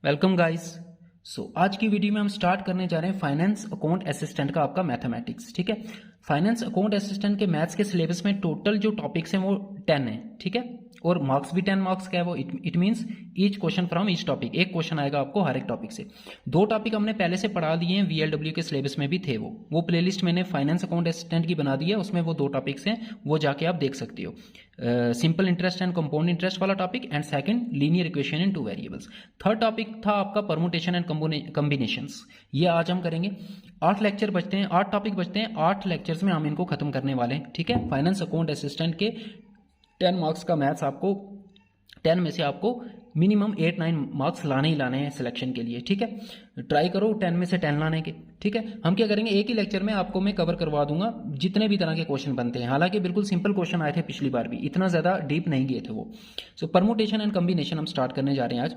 Welcome guys. आज की video में हम स्टार्ट करने जा रहे हैं फाइनेंस अकाउंट असिस्टेंट का आपका मैथमेटिक्स। ठीक है, फाइनेंस अकाउंट असिस्टेंट के मैथ्स के सिलेबस में टोटल जो टॉपिक्स हैं वो 10 है। ठीक है, और मार्क्स भी 10 मार्क्स का है वो। It means each question from each topic, एक क्वेश्चन आएगा आपको हर एक टॉपिक से। दो टॉपिक हमने पहले से पढ़ा दिए हैं, VLW के सिलेबस में भी थे वो प्लेलिस्ट मैंने फाइनेंस अकाउंट असिस्टेंट की बना दी है, उसमें वो दो टॉपिक्स हैं, वो जाके आप देख सकते हो। Simple interest and compound interest वाला topic and second linear equation in two variables. Third topic था आपका परमुटेशन एंड कॉम्बिनेशंस। ये आज हम करेंगे। 8 लेक्चर बचते हैं, 8 टॉपिक बचते हैं, 8 लेक्चर्स में हम इनको खत्म करने वाले हैं। ठीक है, फाइनेंस अकाउंट असिस्टेंट के 10 मार्क्स का मैथ्स आपको 10 में से आपको मिनिमम 8-9 मार्क्स लाने ही लाने हैं सिलेक्शन के लिए। ठीक है, ट्राई करो 10 में से 10 लाने के। ठीक है, हम क्या करेंगे, एक ही लेक्चर में आपको मैं कवर करवा दूंगा जितने भी तरह के क्वेश्चन बनते हैं। हालांकि बिल्कुल सिंपल क्वेश्चन आए थे पिछली बार भी, इतना ज़्यादा डीप नहीं गए थे वो। परमुटेशन एंड कॉम्बिनेशन हम स्टार्ट करने जा रहे हैं आज।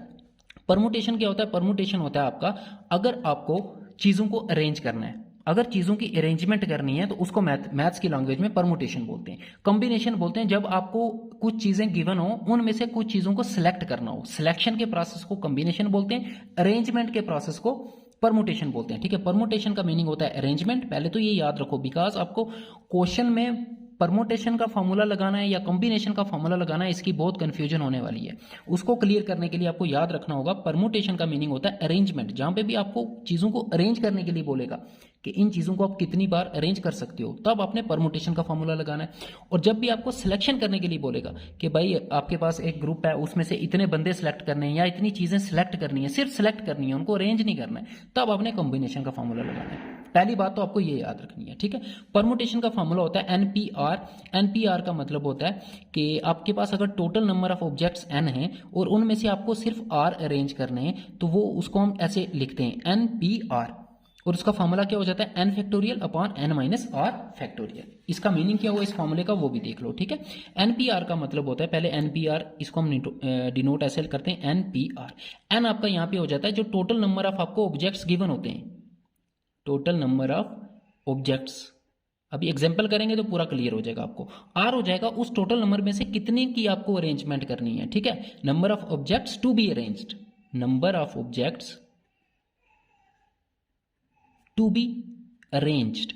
परमुटेशन क्या होता है? परमुटेशन होता है आपका, अगर आपको चीज़ों को अरेंज करना है, अगर चीज़ों की अरेंजमेंट करनी है तो उसको मैथ्स की लैंग्वेज में परमुटेशन बोलते हैं। कॉम्बिनेशन बोलते हैं जब आपको कुछ चीज़ें गिवन हो, उनमें से कुछ चीज़ों को सिलेक्ट करना हो। सिलेक्शन के प्रोसेस को कॉम्बिनेशन बोलते हैं, अरेंजमेंट के प्रोसेस को परमुटेशन बोलते हैं। ठीक है, परमुटेशन का मीनिंग होता है अरेंजमेंट। पहले तो ये याद रखो, बिकॉज आपको क्वेश्चन में परमुटेशन का फॉर्मूला लगाना है या कॉम्बिनेशन का फॉर्मूला लगाना है, इसकी बहुत कंफ्यूजन होने वाली है। उसको क्लियर करने के लिए आपको याद रखना होगा, परमुटेशन का मीनिंग होता है अरेंजमेंट। जहां पे भी आपको चीज़ों को अरेंज करने के लिए बोलेगा कि इन चीज़ों को आप कितनी बार अरेंज कर सकते हो, तब आपने परमुटेशन का फॉर्मूला लगाना है। और जब भी आपको सिलेक्शन करने के लिए बोलेगा कि भाई आपके पास एक ग्रुप है, उसमें से इतने बंदे सेलेक्ट करने हैं या इतनी चीज़ें सेलेक्ट करनी है, सिर्फ सेलेक्ट करनी है, उनको अरेंज नहीं करना है, तब आपने कॉम्बिनेशन का फॉर्मूला लगाना है। पहली बात तो आपको ये याद रखनी है। ठीक है, परमुटेशन का फॉर्मूला होता है NPR। NPR का मतलब होता है कि आपके पास अगर total number of objects n हैं और उनमें से आपको सिर्फ r अरेंज करने हैं, तो वो उसको हम ऐसे लिखते हैं NPR। और उसका फॉर्मूला क्या हो जाता है? n factorial upon n minus r factorial. इसका मीनिंग क्या हुआ इस फॉर्मूले का, वो भी देख लो। ठीक है, NPR का मतलब होता है, पहले NPR इसको हम डिनोट ऐसे करते हैं NPR। n आपका यहाँ पे हो जाता है जो टोटल नंबर ऑफ आपको ऑब्जेक्ट्स गिवन होते हैं, टोटल नंबर ऑफ ऑब्जेक्ट्स। अभी एग्जांपल करेंगे तो पूरा क्लियर हो जाएगा आपको। R हो जाएगा उस टोटल नंबर में से कितने की आपको अरेंजमेंट करनी है। ठीक है, number of objects to be arranged, number of objects to be arranged,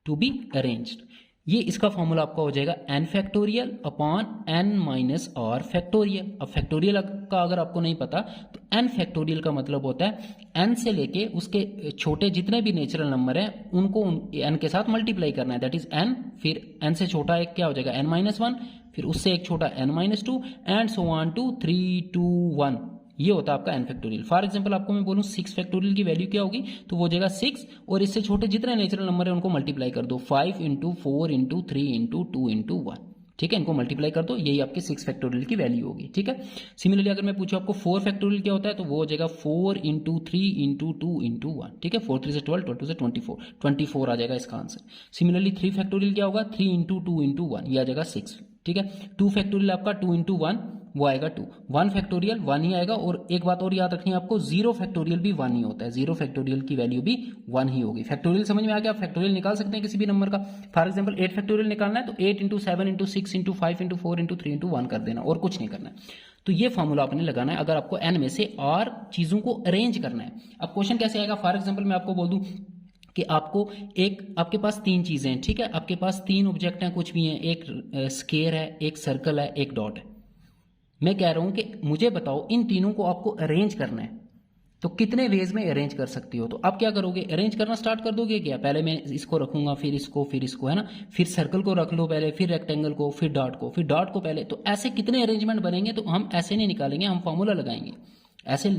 to be arranged. ये इसका फॉर्मूला आपका हो जाएगा n factorial upon n minus r factorial. अब फैक्टोरियल का अगर आपको नहीं पता तो n फैक्टोरियल का मतलब होता है n से लेके उसके छोटे जितने भी नेचुरल नंबर हैं उनको n के साथ मल्टीप्लाई करना है, दैट इज n। फिर n से छोटा एक क्या हो जाएगा n-1, फिर उससे एक छोटा n-2 and so on to 3, 2, 1। ये होता है आपका n फैक्टोरियल। फॉर एग्जांपल आपको मैं बोलूं 6 फैक्टोरियल की वैल्यू क्या होगी, तो वो हो जाएगा 6 और इससे छोटे जितने नेचुरल नंबर है उनको मल्टीप्लाई कर दो, 5 इंटू 4 इंटू 3 इंटू 2 इंटू 1। ठीक है, इनको मल्टीप्लाई कर दो, यही आपके 6 फैक्टोरियल की वैल्यू होगी। ठीक है, सिमिलरली अगर मैं पूछूं आपको 4 फैक्टोरियल क्या होता है, तो वो हो जाएगा 4 इंटू 3 इंटू 2 इंटू 1। ठीक है, 4 3 से 12, 12 से 24, 24 आ जाएगा इसका आंसर। सिमिलरली 3 फैक्टोरियल क्या होगा, 3 इंटू 2 इंटू 1, ये आ जाएगा 6। ठीक है, 2 फैक्टोरियल आपका 2 इंटू 1 वो आएगा 2, 1 फैक्टोरियल 1 ही आएगा। और एक बात और याद रखनी है आपको, 0 फैक्टोरियल भी 1 ही होता है, 0 फैक्टोरियल की वैल्यू भी 1 ही होगी। फैक्टोरियल समझ में आ गया? आप फैक्टोरियल निकाल सकते हैं किसी भी नंबर का। फॉर एग्जांपल 8 फैक्टोरियल निकालना है तो 8 into 7 into 6 into 5 into 4 into 3 into 1 कर देना, और कुछ नहीं करना है। तो ये फॉर्मूला आपने लगाना है अगर आपको n में से r चीजों को अरेंज करना है। अब क्वेश्चन कैसे आएगा, फॉर एग्जाम्पल मैं आपको बोल दूं कि आपको आपके पास 3 चीजें हैं। ठीक है, आपके पास 3 ऑब्जेक्ट हैं, कुछ भी हैं, एक स्क्वायर है, एक सर्कल है, एक डॉट है। मैं कह रहा हूं कि मुझे बताओ इन तीनों को आपको अरेंज करना है, तो कितने वेज में अरेंज कर सकती हो? तो आप क्या करोगे, अरेंज करना स्टार्ट कर दोगे क्या? पहले मैं इसको रखूंगा, फिर इसको, है ना, फिर सर्कल को रख लो पहले, फिर रेक्टेंगल को, फिर डॉट को पहले। तो ऐसे कितने अरेंजमेंट बनेंगे? तो हम ऐसे नहीं निकालेंगे, हम फॉर्मूला लगाएंगे। ऐसे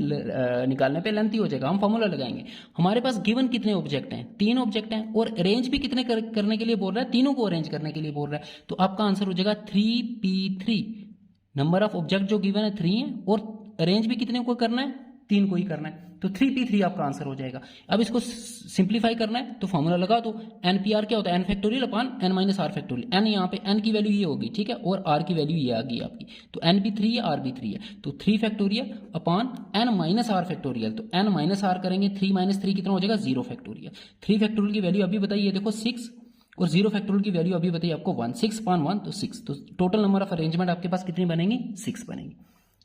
निकालने पे लेंथी हो जाएगा, हम फॉर्मूला लगाएंगे। हमारे पास गिवन कितने ऑब्जेक्ट हैं? 3 ऑब्जेक्ट हैं, और अरेंज भी कितने करने के लिए बोल रहा है? तीनों को अरेंज करने के लिए बोल रहा है। तो आपका आंसर हो जाएगा 3p3। नंबर ऑफ ऑब्जेक्ट जो गिवन है 3 है, और अरेंज भी कितने को करना है? 3 को ही करना है, तो 3p3 आपका आंसर हो जाएगा। अब इसको सिंप्लीफाई करना है तो फॉर्मूला लगा दो। NPR क्या होता है? n factorial upon n minus r factorial. n यहाँ पे n की वैल्यू ये होगी, ठीक है, और r की वैल्यू ये आ गई आपकी, तो n भी 3 है, r भी 3 है, तो 3 factorial upon n minus r factorial. तो n माइनस r करेंगे, 3 माइनस 3 कितना हो जाएगा? 0 फैक्टोरियल। 3 फैक्टोरियल की वैल्यू अभी बताइए, देखो 6, और 0 फैक्टोरियल की वैल्यू अभी बताइए आपको 1, 6 upon 1 तो 6। तो टोटल नंबर ऑफ अरेंजमेंट आपके पास कितनी बनेंगी? 6 बनेंगी।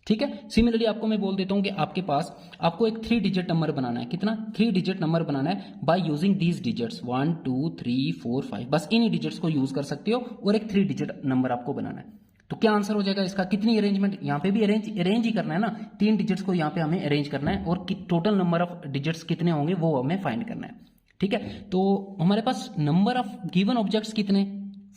ठीक है। सिमिलरली आपको मैं बोल देता हूं कि आपके पास आपको एक 3 डिजिट नंबर बनाना है। कितना? 3 डिजिट नंबर बनाना है बाय यूजिंग दीज डिजिट्स 1 2 3 4 5। बस इन्हीं डिजिट्स को यूज कर सकते हो और एक 3 डिजिट नंबर आपको बनाना है। तो क्या आंसर हो जाएगा इसका? कितनी अरेंजमेंट? यहाँ पे भी अरेंज ही करना है ना, 3 डिजिट्स को यहाँ पे हमें अरेंज करना है और टोटल नंबर ऑफ डिजिट्स कितने होंगे वो हमें फाइंड करना है। ठीक है, तो हमारे पास नंबर ऑफ गिवन ऑब्जेक्ट्स कितने?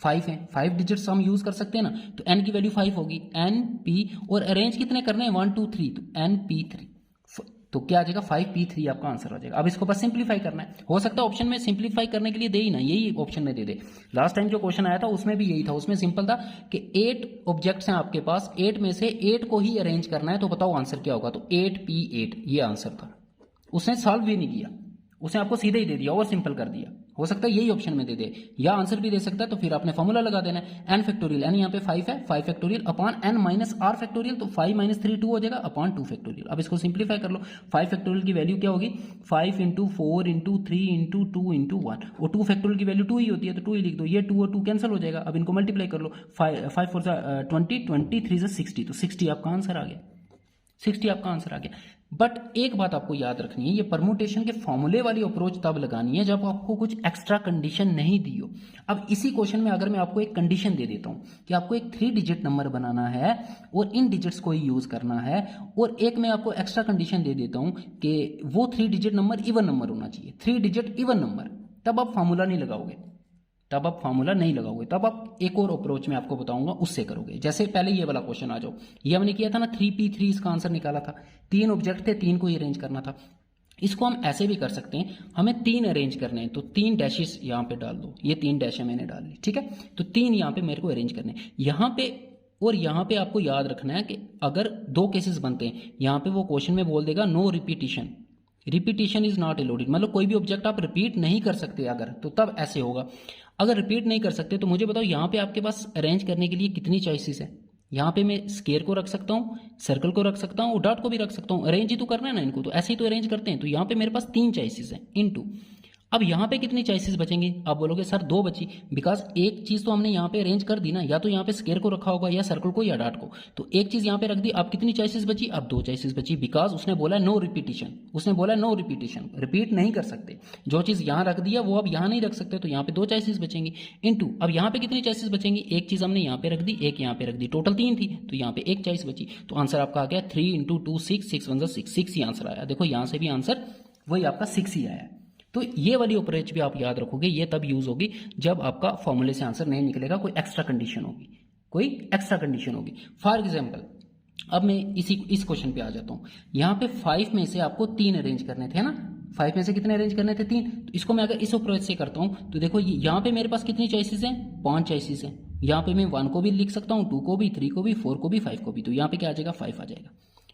5 है। 5 डिजिट्स हम यूज कर सकते हैं ना, तो n की वैल्यू 5 होगी, n p, और अरेंज कितने करने हैं? 1 2 3, तो n p 3। तो क्या आ जाएगा? 5 p 3 आपका आंसर हो जाएगा। अब इसको बस सिंप्लीफाई करना है। हो सकता है ऑप्शन में सिंप्लीफाई करने के लिए दे ही ना, यही ऑप्शन में दे दे। लास्ट टाइम जो क्वेश्चन आया था उसमें भी यही था, उसमें सिंपल था कि 8 ऑब्जेक्ट्स हैं आपके पास, 8 में से 8 को ही अरेंज करना है, तो बताओ आंसर क्या होगा? तो 8 p 8 ये आंसर था। उसने सॉल्व भी नहीं किया, उसने आपको सीधे ही दे दिया और सिंपल कर दिया। हो सकता है यही ऑप्शन में दे दे, या आंसर भी दे सकता है। तो फिर आपने फॉर्मूला लगा देना है, एन फैक्टोरियल, एन यहाँ पे 5 है, 5 factorial upon N minus R factorial, तो 5 माइनस 3 2 हो जाएगा अपॉन 2 फैक्टोरियल। अब इसको सिंप्लीफाई कर लो। 5 फैक्टोरियल की वैल्यू क्या होगी? 5 इंटू 4 इंटू 3 इंटू 2 इंटू 1, और 2 फैक्टोरियल की वैल्यू 2 ही होती है, तो 2 ही लिख दो। ये 2 और 2 कैंसिल हो जाएगा। अब इनको मल्टीप्लाई कर लो, 5 4 20, 23 60, तो 60 आपका आंसर आ गया। 60 आपका आंसर आ गया। बट एक बात आपको याद रखनी है, ये परमुटेशन के फॉर्मूले वाली अप्रोच तब लगानी है जब आपको कुछ एक्स्ट्रा कंडीशन नहीं दी हो। अब इसी क्वेश्चन में अगर मैं आपको एक कंडीशन दे देता हूं कि आपको एक 3 डिजिट नंबर बनाना है और इन डिजिट्स को ही यूज करना है, और एक मैं आपको एक्स्ट्रा कंडीशन दे देता हूं कि वो 3 डिजिट नंबर इवन नंबर होना चाहिए, 3 डिजिट इवन नंबर, तब आप फॉर्मूला नहीं लगाओगे, तब आप फॉर्मूला नहीं लगाओगे, तब आप एक और अप्रोच में आपको बताऊंगा उससे करोगे। जैसे पहले ये वाला क्वेश्चन आ जाओ, ये हमने किया था ना, 3p3 इसका आंसर निकाला था। 3 ऑब्जेक्ट थे, 3 को ही अरेंज करना था। इसको हम ऐसे भी कर सकते हैं, हमें 3 अरेंज करने हैं, तो 3 डैशेस यहाँ पे डाल दो, ये 3 डैश मैंने डाल ली, ठीक है। तो 3 यहाँ पे मेरे को अरेंज करने हैं यहाँ पे, और यहाँ पे आपको याद रखना है कि अगर 2 केसेस बनते हैं, यहाँ पे वो क्वेश्चन में बोल देगा no repetition, repetition is not allowed, मतलब कोई भी ऑब्जेक्ट आप रिपीट नहीं कर सकते अगर, तो तब ऐसे होगा। अगर रिपीट नहीं कर सकते तो मुझे बताओ यहाँ पे आपके पास अरेंज करने के लिए कितनी चॉइसेस है? यहाँ पे मैं स्केयर को रख सकता हूँ, सर्कल को रख सकता हूँ और डॉट को भी रख सकता हूँ। अरेंज ही तो करना है ना इनको, तो ऐसे ही तो अरेंज करते हैं। तो यहाँ पे मेरे पास 3 चॉइसेस हैं इनटू। अब यहाँ पे कितनी चॉइसेस बचेंगी? आप बोलोगे सर 2 बची, बिकॉज एक चीज तो हमने यहाँ पे अरेंज कर दी ना, या तो यहाँ पे स्केयर को रखा होगा या सर्कल को या डॉट को, तो एक चीज यहाँ पे रख दी। अब कितनी चॉइसेस बची? अब 2 चॉइसेस बची, बिकॉज उसने बोला नो रिपीटिशन, उसने बोला नो रिपीटिशन, रिपीट नहीं कर सकते। जो चीज यहाँ रख दिया वो अब यहाँ नहीं रख सकते, तो यहाँ पे 2 चॉइसेस बचेंगी इनटू। अब यहाँ पे कितनी चॉइसेस बचेंगी? एक चीज हमने यहाँ पे रख दी, एक यहाँ पे रख दी, टोटल 3 थी, तो यहाँ पे 1 चॉइस बची। तो आंसर आपका आ गया 3 इंटू 2 6, 6 1 6, 6 ही आंसर आया। देखो यहाँ से भी आंसर वही आपका 6 ही आया। तो ये वाली अप्रोच भी आप याद रखोगे, ये तब यूज होगी जब आपका फॉर्मूले से आंसर नहीं निकलेगा, कोई एक्स्ट्रा कंडीशन होगी, कोई एक्स्ट्रा कंडीशन होगी। फॉर एग्जांपल अब मैं इस क्वेश्चन पे आ जाता हूं। यहाँ पे 5 में से आपको 3 अरेंज करने थे ना, 5 में से कितने अरेंज करने थे? 3। तो इसको मैं अगर इस अप्रोच से करता हूं तो देखो यहाँ पे मेरे पास कितनी चॉइसेस हैं? 5 चॉइसेस हैं। यहाँ पे मैं 1 को भी लिख सकता हूँ, 2 को भी, 3 को भी, 4 को भी, 5 को भी, तो यहाँ पे क्या आ जाएगा? 5 आ जाएगा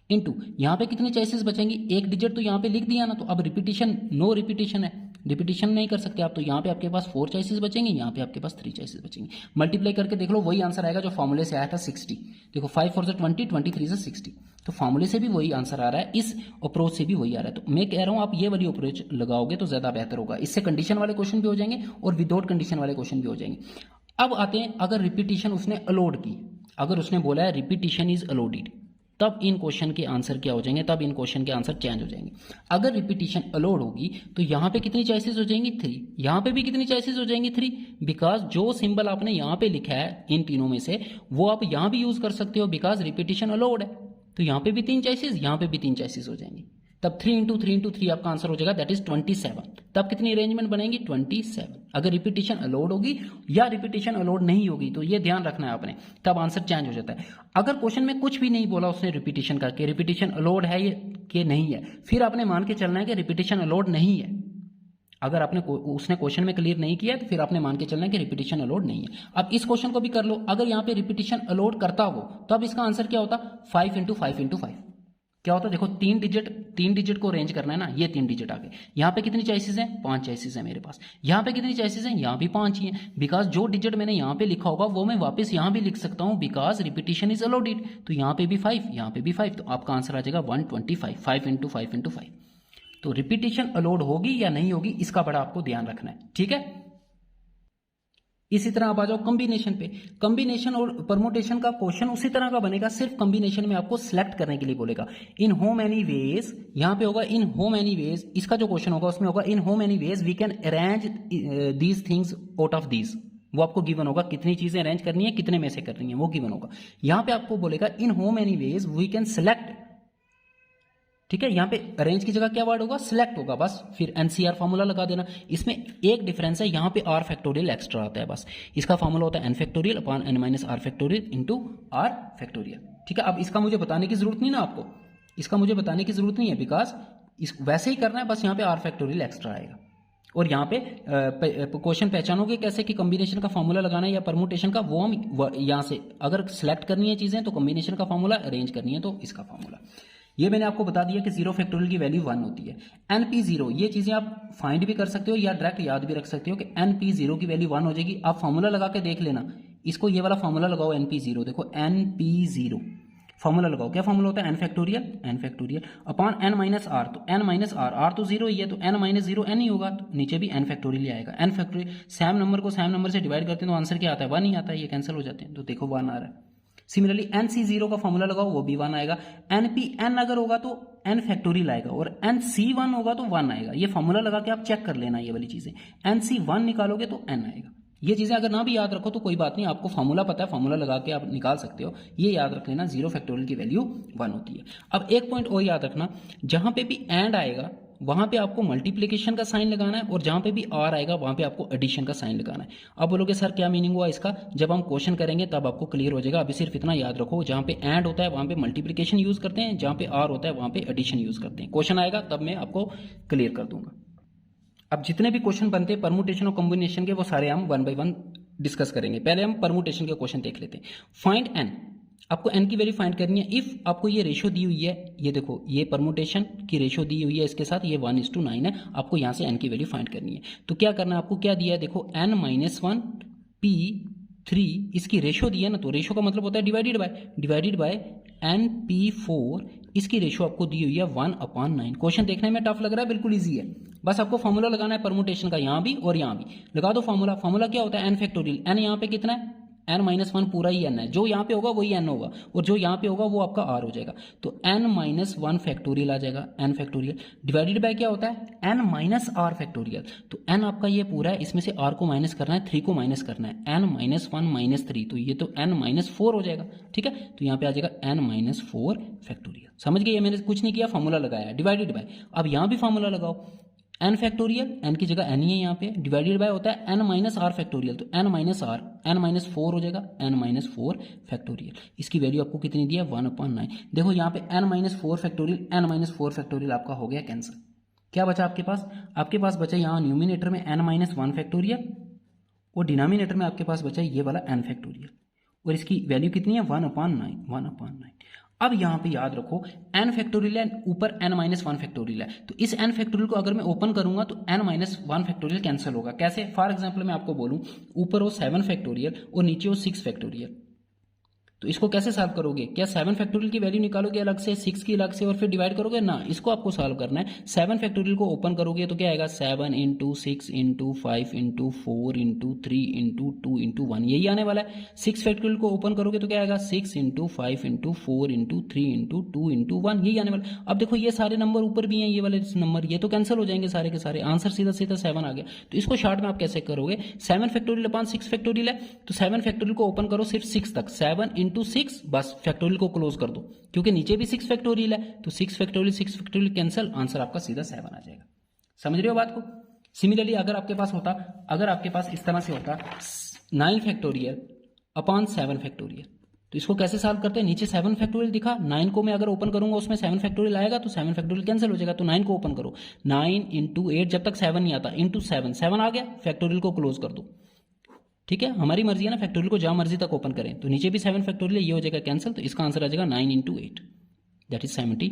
इनटू। यहाँ पे कितनी चॉइसेस बचेंगी? एक डिजिट तो यहाँ पे लिख दिया ना, तो अब रिपीटिशन, नो रिपीटिशन है, रिपीटिशन नहीं कर सकते आप, तो यहाँ पे आपके पास 4 चॉइसेस बचेंगे, यहाँ पे आपके पास 3 चॉइसेस बचेंगे। मल्टीप्लाई करके देख लो, वही आंसर आएगा जो फॉर्मूले से आया था 60। देखो 5 4 20, 23 60, तो फॉर्मूले से भी वही आंसर आ रहा है, इस अप्रोच से भी वही आ रहा है। तो मैं कह रहा हूँ आप ये वाली अप्रोच लगाओगे तो ज्यादा बेहतर होगा, इससे कंडीशन वाले क्वेश्चन भी हो जाएंगे और विदाउट कंडीशन वाले क्वेश्चन भी हो जाएंगे। अब आते हैं, अगर रिपीटिशन उसने अलाउड की, अगर उसने बोला है रिपीटिशन इज अलाउडेड, तब इन क्वेश्चन के आंसर क्या हो जाएंगे? तब इन क्वेश्चन के आंसर चेंज हो जाएंगे। अगर रिपीटिशन अलाउड होगी तो यहाँ पे कितनी चॉइसेस हो जाएंगी? 3। यहाँ पे भी कितनी चॉइसेस हो जाएंगी? 3, बिकॉज जो सिंबल आपने यहाँ पे लिखा है इन तीनों में से वो आप यहाँ भी यूज कर सकते हो, बिकॉज रिपीटिशन अलाउड है। तो यहाँ पे भी 3 चॉइसेस, यहाँ पे भी 3 चॉइसेस हो जाएंगी, तब 3 इंटू 3 इंटू 3 आपका आंसर हो जाएगा, दैट इज 27। तब कितनी अरेंजमेंट बनेगी? 27। अगर रिपीटिशन अलाउड होगी या रिपीटिशन अलाउड नहीं होगी, तो ये ध्यान रखना है आपने, तब आंसर चेंज हो जाता है। अगर क्वेश्चन में कुछ भी नहीं बोला उसने रिपीटिशन का, कि रिपीटिशन अलाउड है ये कि नहीं है, फिर आपने मान के चलना है कि रिपीटिशन अलाउड नहीं है। अगर आपने उसने क्वेश्चन में क्लियर नहीं किया तो फिर आपने मान के चलना है कि रिपीटिशन अलाउड नहीं है। अब इस क्वेश्चन को भी कर लो, अगर यहाँ पे रिपीटिशन अलाउड करता हो तो अब इसका आंसर क्या होता? 5 इंटू 5 इंटू 5 क्या होता है? देखो 3 डिजिट को अरेंज करना है ना, ये 3 डिजिट आ गए। यहाँ पे कितनी चॉइसेस हैं? 5 चॉइसेस है मेरे पास। यहाँ पे कितनी चॉइसेस हैं? यहाँ भी 5 ही हैं, बिकॉज जो डिजिट मैंने यहाँ पे लिखा होगा वो मैं वापस यहाँ भी लिख सकता हूँ, बिकॉज रिपीटिशन इज अलाउडेड। तो यहाँ पे भी 5, यहाँ पे भी 5, तो आपका आंसर आ जाएगा 125, 5 इंटू 5 इंटू 5। तो रिपीटिशन अलाउड होगी या नहीं होगी, इसका बड़ा आपको ध्यान रखना है, ठीक है। इसी तरह आप आ जाओ कॉम्बिनेशन पे। कॉम्बिनेशन और परमुटेशन का क्वेश्चन उसी तरह का बनेगा, सिर्फ कॉम्बिनेशन में आपको सिलेक्ट करने के लिए बोलेगा। इन हो मेनी वेज, यहां पे होगा इन हो मेनी वेज, इसका जो क्वेश्चन होगा उसमें होगा in how many ways we can arrange these things out of these, वो आपको गिवन होगा कितनी चीजें अरेंज करनी है, कितने में से करनी है, वो गिवन होगा। यहां पे आपको बोलेगा in how many ways we can select, ठीक है। यहां पे अरेंज की जगह क्या वर्ड होगा, सिलेक्ट होगा, बस फिर एनसीआर फॉर्मूला लगा देना। इसमें एक डिफरेंस है, यहां पे आर फैक्टोरियल एक्स्ट्रा आता है, बस इसका फॉर्मूला होता है N factorial upon N minus R factorial into R factorial, ठीक है। अब इसका मुझे बताने की जरूरत नहीं ना आपको, इसका मुझे बताने की जरूरत नहीं है, बिकॉज इस वैसे ही करना है, बस यहाँ पे आर फैक्टोरियल एक्स्ट्रा आएगा। और यहाँ पे क्वेश्चन पहचानोगे कैसे कि कॉम्बिनेशन का फॉर्मूला लगाना है या परमुटेशन का, वो हम यहाँ से अगर सिलेक्ट करनी है चीजें तो कॉम्बिनेशन का फॉर्मूला, अरेंज करनी है तो इसका फॉर्मूला। ये मैंने आपको बता दिया कि जीरो फैक्टोरियल की वैल्यू 1 होती है। NP0 ये चीजें आप फाइंड भी कर सकते हो या डायरेक्ट याद भी रख सकते हो कि NP0 की वैल्यू 1 हो जाएगी। आप फॉर्मूला लगा के देख लेना, इसको ये वाला फॉर्मूला लगाओ NP0, देखो NP0 फॉर्मूला लगाओ, क्या फॉर्मूला होता है, N factorial upon n minus R, तो n माइनस आर तो जीरो ही है, तो n माइनस जीरो n ही होगा, तो नीचे भी n फैक्टोरियल ही आएगा। n फैक्टोरियल सेम नंबर को सेम नंबर से डिवाइड करते हैं तो आंसर क्या आता है, 1 ही आता है, ये कैंसिल हो जाते हैं, तो देखो 1 आ रहा है। सिमिलरली NC0 का फॉर्मूला लगाओ, वो भी 1 आएगा। NPN अगर होगा तो n फैक्टोरियल आएगा, और NC1 होगा तो 1 आएगा। ये फॉर्मूला लगा के आप चेक कर लेना, ये वाली चीजें NC1 निकालोगे तो n आएगा। ये चीजें अगर ना भी याद रखो तो कोई बात नहीं, आपको फॉर्मूला पता है, फॉर्मूला लगा के आप निकाल सकते हो। ये याद रख लेना, जीरो फैक्टोरियल की वैल्यू 1 होती है। अब एक पॉइंट और याद रखना, जहां पे भी एंड आएगा वहां पे आपको मल्टीप्लिकेशन का साइन लगाना है, और जहां पे भी आर आएगा वहां पे आपको एडिशन का साइन लगाना है। अब बोलोगे सर क्या मीनिंग हुआ इसका, जब हम क्वेश्चन करेंगे तब आपको क्लियर हो जाएगा। अभी सिर्फ इतना याद रखो, जहां पे एंड होता है वहां पे मल्टीप्लिकेशन यूज करते हैं, जहां पे आर होता है वहां पे एडिशन यूज करते हैं। क्वेश्चन आएगा तब मैं आपको क्लियर कर दूंगा। अब जितने भी क्वेश्चन बनते हैं परमुटेशन और कॉम्बिनेशन के, वो सारे हम 1 by 1 डिस्कस करेंगे। पहले हम परमुटेशन के क्वेश्चन देख लेते हैं। फाइंड एन, आपको एन की वैल्यू फाइंड करनी है। इफ आपको ये रेशो दी हुई है, ये देखो ये परमुटेशन की रेशो दी हुई है, इसके साथ ये 1:9 है, आपको यहां से एन की वैल्यू फाइंड करनी है। तो क्या करना है, आपको क्या दिया है, देखो n-1 P3 इसकी रेशो दी है ना, तो रेशो का मतलब होता है डिवाइडेड बाय NP4, इसकी रेशो आपको दी हुई है 1/9। क्वेश्चन देखने में टफ लग रहा है, बिल्कुल इजी है, बस आपको फॉर्मूला लगाना है परमुटेशन का, यहां भी और यहां भी लगा दो फॉर्मूला। फॉर्मूला क्या होता है, एन फैक्टोरियल, एन यहाँ पे कितना है, n-1 पूरा ही n है, जो यहाँ पे होगा वही n होगा, और जो यहाँ पे होगा वो आपका r हो जाएगा, तो n-1 फैक्टोरियल आ जाएगा, n फैक्टोरियल डिवाइडेड बाय क्या होता है, n-r फैक्टोरियल। तो n आपका ये पूरा है, इसमें से r को माइनस करना है, 3 को माइनस करना है, n-1 - 3, तो ये तो n-4 हो जाएगा, ठीक है। तो यहाँ पे आ जाएगा n-4 फैक्टोरियल। समझ गए, ये मैंने कुछ नहीं किया, फॉर्मूला लगाया, डिवाइडेड बाय। अब यहाँ भी फॉर्मूला लगाओ, n फैक्टोरियल, n की जगह n ही है यहाँ पे, डिवाइडेड बाय होता है n-r फैक्टोरियल, तो n-4 हो जाएगा, n-4 फैक्टोरियल। इसकी वैल्यू आपको कितनी दी है, 1/9। देखो यहाँ पे n-4 फैक्टोरियल, n-4 फैक्टोरियल आपका हो गया कैंसिल। क्या बचा आपके पास, आपके पास बचा यहाँ न्यूमिनेटर में n-1 फैक्टोरियल, और डिनोमिनेटर में आपके पास बचा ये वाला n फैक्टोरियल, और इसकी वैल्यू कितनी है, 1/9। अब यहां पे याद रखो n फैक्टोरियल है, ऊपर n-1 फैक्टोरियल है, तो इस n फैक्टोरियल को अगर मैं ओपन करूंगा तो n-1 फैक्टोरियल कैंसिल होगा। कैसे, फॉर एग्जांपल मैं आपको बोलूं, ऊपर हो 7 फैक्टोरियल और नीचे हो 6 फैक्टोरियल, तो इसको कैसे सॉल्व करोगे, क्या 7 फैक्टोरियल की वैल्यू निकालोगे अलग से, 6 की अलग से, और फिर डिवाइड करोगे ना, इसको आपको सॉल्व करना है। 7 फैक्टोरियल को ओपन करोगे तो क्या आएगा, 7 × 6 × 5 × 4 × 3 × 2 × 1, यही आने वाला है। 6 फैक्टोरियल को ओपन करोगे तो क्या आएगा, 6 × 5 × 4 × 3 × 2 × 1, यही आने वाला है। अब देखो ये सारे नंबर ऊपर भी हैं, ये वाले नंबर, ये तो कैंसिल हो जाएंगे सारे के सारे, आंसर सीधा सीधा 7 आ गया। तो इसको शॉर्ट में आप कैसे करोगे, 7 फैक्टोरियल अपॉन 6 फैक्टोरियल है, तो 7 फैक्टोरियल को ओपन करो सिर्फ 6 तक, 7 × 6, बस फैक्टोरियल को क्लोज कर दो, क्योंकि नीचे भी 6 फैक्टोरियल है, तो 6 फैक्टोरियल कैंसिल, आंसर आपका सीधा 7 आ जाएगा। समझ रहे हो बात को। सिमिलरली अगर आपके पास इस तरह से होता 9 फैक्टोरियल अपॉन 7 फैक्टोरियल, तो इसको कैसे सॉल्व करते हैं, नीचे 7 फैक्टोरियल दिखा, 9 को मैं अगर ओपन करूंगा उसमें 7 फैक्टोरियल आएगा, तो 7 फैक्टोरियल कैंसिल हो जाएगा, तो 9 को ओपन करो, 9 × 8, जब तक 7 नहीं आता, × 7 आ गया, फैक्टोरियल को क्लोज कर दो, ठीक है। हमारी मर्जी है ना, फैक्टोरियल को जहां मर्जी तक ओपन करें, तो नीचे भी 7 फैक्टोरियल, ये हो जाएगा कैंसिल, तो इसका आंसर आ जाएगा 9 × 8, दैट इज 72।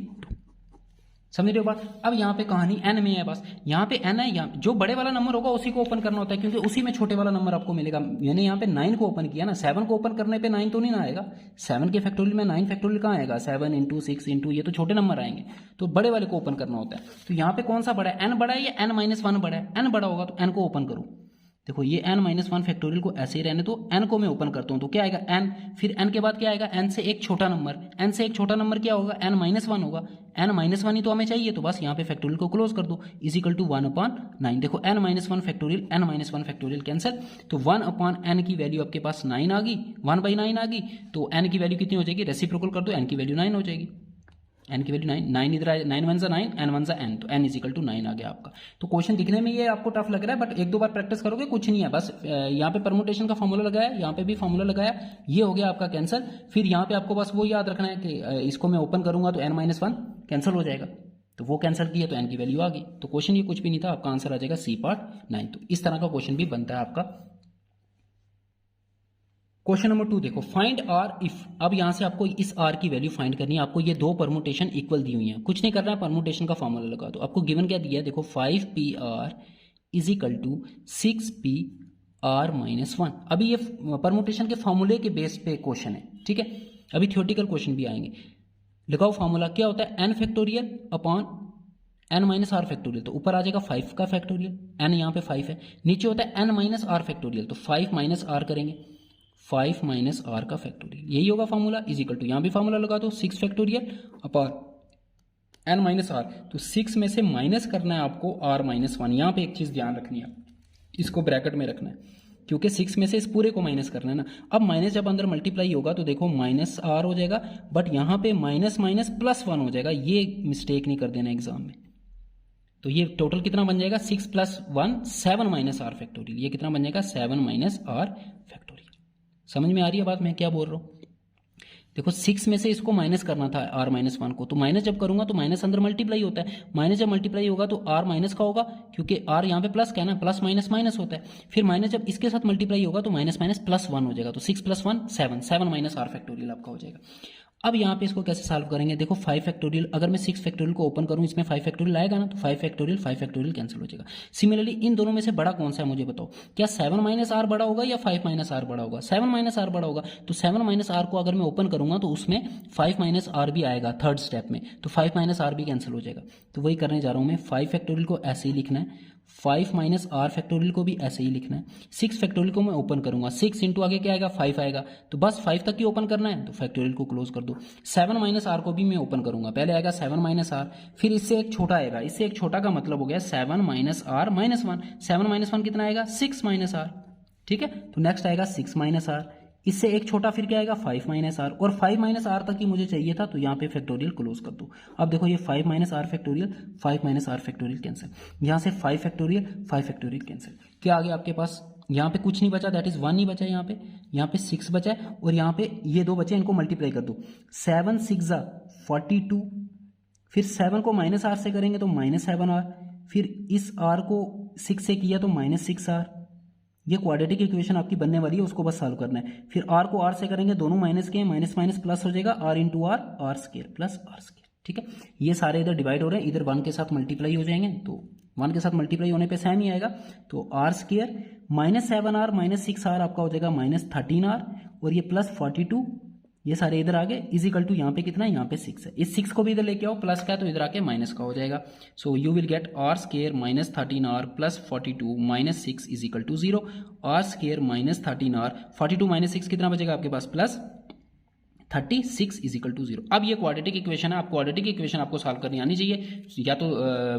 समझ रहे हो बात। अब यहाँ पे कहानी n में है, बस यहाँ पे n है, यहाँ जो बड़े वाला नंबर होगा उसी को ओपन करना होता है, क्योंकि उसी में छोटे वाला नंबर आपको मिलेगा। मैंने यहाँ पे 9 को ओपन किया ना, 7 को ओपन करने पे 9 तो नहीं ना आएगा, 7 के फैक्टोरियल में 9 फैक्टोरियल कहाँ आएगा, 7 × 6 × ये तो छोटे नंबर आएंगे, तो बड़े वाले को ओपन करना होता है। तो यहाँ पे कौन सा बड़ा है, n बड़ा है या n-1 बड़ा है, n बड़ा होगा तो n को ओपन करो, देखो ये n माइनस वन फैक्टोरियल को ऐसे ही रहने दो, n को मैं ओपन करता हूँ तो क्या आएगा n, फिर n के बाद क्या आएगा n से एक छोटा नंबर, n से एक छोटा नंबर क्या होगा n माइनस वन होगा, n माइनस वन ही तो हमें चाहिए, तो बस यहाँ पे फैक्टोरियल को क्लोज कर दो, इज इक्वल टू 1/9। देखो n minus one factorial n minus one factorial cancel, तो 1/n की वैल्यू आपके पास 9 आ गई, 1/9 आ गई, तो n की वैल्यू कितनी हो जाएगी, रेसिप्रोकल कर दो, n की वैल्यू 9 हो जाएगी, n की वैल्यू 9 इधर आए, 9 वन ज़ा 9, n वन ज़ा n, तो n इज इक्वल टू 9 आ गया आपका। तो क्वेश्चन दिखने में ये आपको टफ लग रहा है, बट एक दो बार प्रैक्टिस करोगे कुछ नहीं है, बस यहाँ पे परमुटेशन का फॉर्मूला लगाया, यहाँ पे भी फॉर्मूला लगाया, ये हो गया आपका कैंसिल। फिर यहाँ पे आपको बस वो याद रखना है कि इसको मैं ओपन करूंगा तो n माइनस वन कैंसिल हो जाएगा, तो वो कैंसिल किया तो n की वैल्यू आ गई, तो क्वेश्चन ये कुछ भी नहीं था, आपका आंसर आ जाएगा सी पार्ट 9। तो इस तरह का क्वेश्चन भी बनता है आपका। क्वेश्चन नंबर 2 देखो, फाइंड आर इफ। अब यहां से आपको इस आर की वैल्यू फाइंड करनी है, आपको ये दो परमुटेशन इक्वल दी हुई हैं, कुछ नहीं करना है, परमुटेशन का फॉर्मूला लगा दो। आपको गिवन क्या दिया है, देखो 5PR is equal to 6PR minus one. अभी ये परमुटेशन के फॉर्मूले के बेस पे क्वेश्चन है, ठीक है, अभी थियोरटिकल क्वेश्चन भी आएंगे। लगाओ फॉर्मूला, क्या होता है n factorial upon n minus R factorial, तो ऊपर आ जाएगा 5 का फैक्टोरियल, n यहाँ पे 5 है, नीचे होता है n माइनस आर फैक्टोरियल, तो 5 माइनस आर करेंगे, 5 माइनस आर का फैक्टोरियल, यही होगा फॉर्मूला, इज इक्वल टू यहाँ भी फॉर्मूला लगा दो 6 factorial upon n minus R, तो 6 में से माइनस करना है आपको r माइनस वन। यहाँ पे एक चीज ध्यान रखनी है, इसको ब्रैकेट में रखना है, क्योंकि 6 में से इस पूरे को माइनस करना है ना। अब माइनस जब अंदर मल्टीप्लाई होगा तो देखो माइनस आर हो जाएगा, बट यहाँ पे माइनस माइनस प्लस वन हो जाएगा, ये मिस्टेक नहीं कर देना एग्जाम में। तो ये टोटल कितना बन जाएगा, 6 प्लस 1 7 माइनस आर फैक्टोरियल, ये कितना बन जाएगा 7 माइनस आर फैक्टोरियल। समझ में आ रही है बात मैं क्या बोल रहा हूँ। देखो 6 में से इसको माइनस करना था r माइनस वन को, तो माइनस जब करूंगा तो माइनस अंदर मल्टीप्लाई होता है, माइनस जब मल्टीप्लाई होगा तो r माइनस का होगा, क्योंकि r यहाँ पे प्लस क्या है ना, प्लस माइनस माइनस होता है, फिर माइनस जब इसके साथ मल्टीप्लाई होगा तो माइनस माइनस प्लस वन हो जाएगा, तो 6 प्लस 1 7, 7 माइनस आर फैक्टोरियल आपका हो जाएगा। अब यहाँ पे इसको कैसे सॉल्व करेंगे, देखो 5 फैक्टोरियल, अगर मैं 6 फैक्टोरियल को ओपन करूँ, इसमें 5 फैक्टोरियल आएगा ना, तो 5 फैक्टोरियल कैंसिल हो जाएगा। सिमिलरली इन दोनों में से बड़ा कौन सा है मुझे बताओ, क्या 7 माइनस आर बड़ा होगा या 5 माइनस आर बड़ा होगा, 7 माइनस आर बड़ा होगा, तो 7 माइनस आर को अगर मैं ओपन करूंगा तो उसमें 5 माइनस आर भी आएगा थर्ड स्टेप में, तो 5 माइनस आर भी कैंसिल हो जाएगा। तो वही करने जा रहा हूं मैं, 5 फैक्टोरियल को ऐसे ही लिखना है, 5 माइनस आर फैक्टोरियल को भी ऐसे ही लिखना है, 6 फैक्टोरियल को मैं ओपन करूंगा, 6 इंटू आगे क्या आएगा 5 आएगा, तो बस 5 तक ही ओपन करना है, तो फैक्टोरियल को क्लोज कर दो। 7 माइनस आर को भी मैं ओपन करूंगा, पहले आएगा 7 माइनस आर, फिर इससे एक छोटा आएगा, इससे एक छोटा का मतलब हो गया 7 minus R minus one, 7 minus one कितना आएगा 6 माइनस आर, ठीक है, तो नेक्स्ट आएगा 6 माइनस आर, इससे एक छोटा फिर क्या आएगा 5 माइनस आर, और 5 माइनस आर तक ही मुझे चाहिए था, तो यहाँ पे फैक्टोरियल क्लोज कर दो। अब देखो ये 5 minus R factorial, 5 minus R factorial cancel, यहाँ से 5 फैक्टोरियल कैंसिल, क्या आ गया आपके पास, यहाँ पे कुछ नहीं बचा, दैट इज 1 नहीं बचा, यहाँ पे 6 बचा है, और यहाँ पे ये 2 बचे, इनको मल्टीप्लाई कर दो, 7 6 42, फिर 7 को माइनस आर से करेंगे तो माइनस 7 आर, फिर इस आर को 6 से किया तो माइनस 6 आर, ये क्वाड्रेटिक इक्वेशन आपकी बनने वाली है, उसको बस सॉल्व करना है। फिर r को r से करेंगे, दोनों माइनस के हैं, माइनस माइनस प्लस हो जाएगा, r into R square plus R square, ठीक है। ये सारे इधर डिवाइड हो रहे हैं, इधर 1 के साथ मल्टीप्लाई हो जाएंगे, तो 1 के साथ मल्टीप्लाई होने पे सेम ही आएगा, तो are square minus 7r minus 6r आपका हो जाएगा माइनस 13r, और ये प्लस 42, ये सारे इधर आ गए, इज इक्वल टू यहाँ पे कितना है, यहाँ पे 6 है, इस 6 को भी इधर लेके आओ, प्लस का है तो इधर आके माइनस का हो जाएगा। So you will get R square minus 13r plus 42 minus 6 is equal to 0, R square minus 13r 42 minus 6 कितना बचेगा आपके पास, प्लस 36 इज इक्वल टू 0। अब ये क्वाड्रेटिक इक्वेशन है, आप क्वाड्रेटिक इक्वेशन आपको सॉल्व करनी आनी चाहिए, या तो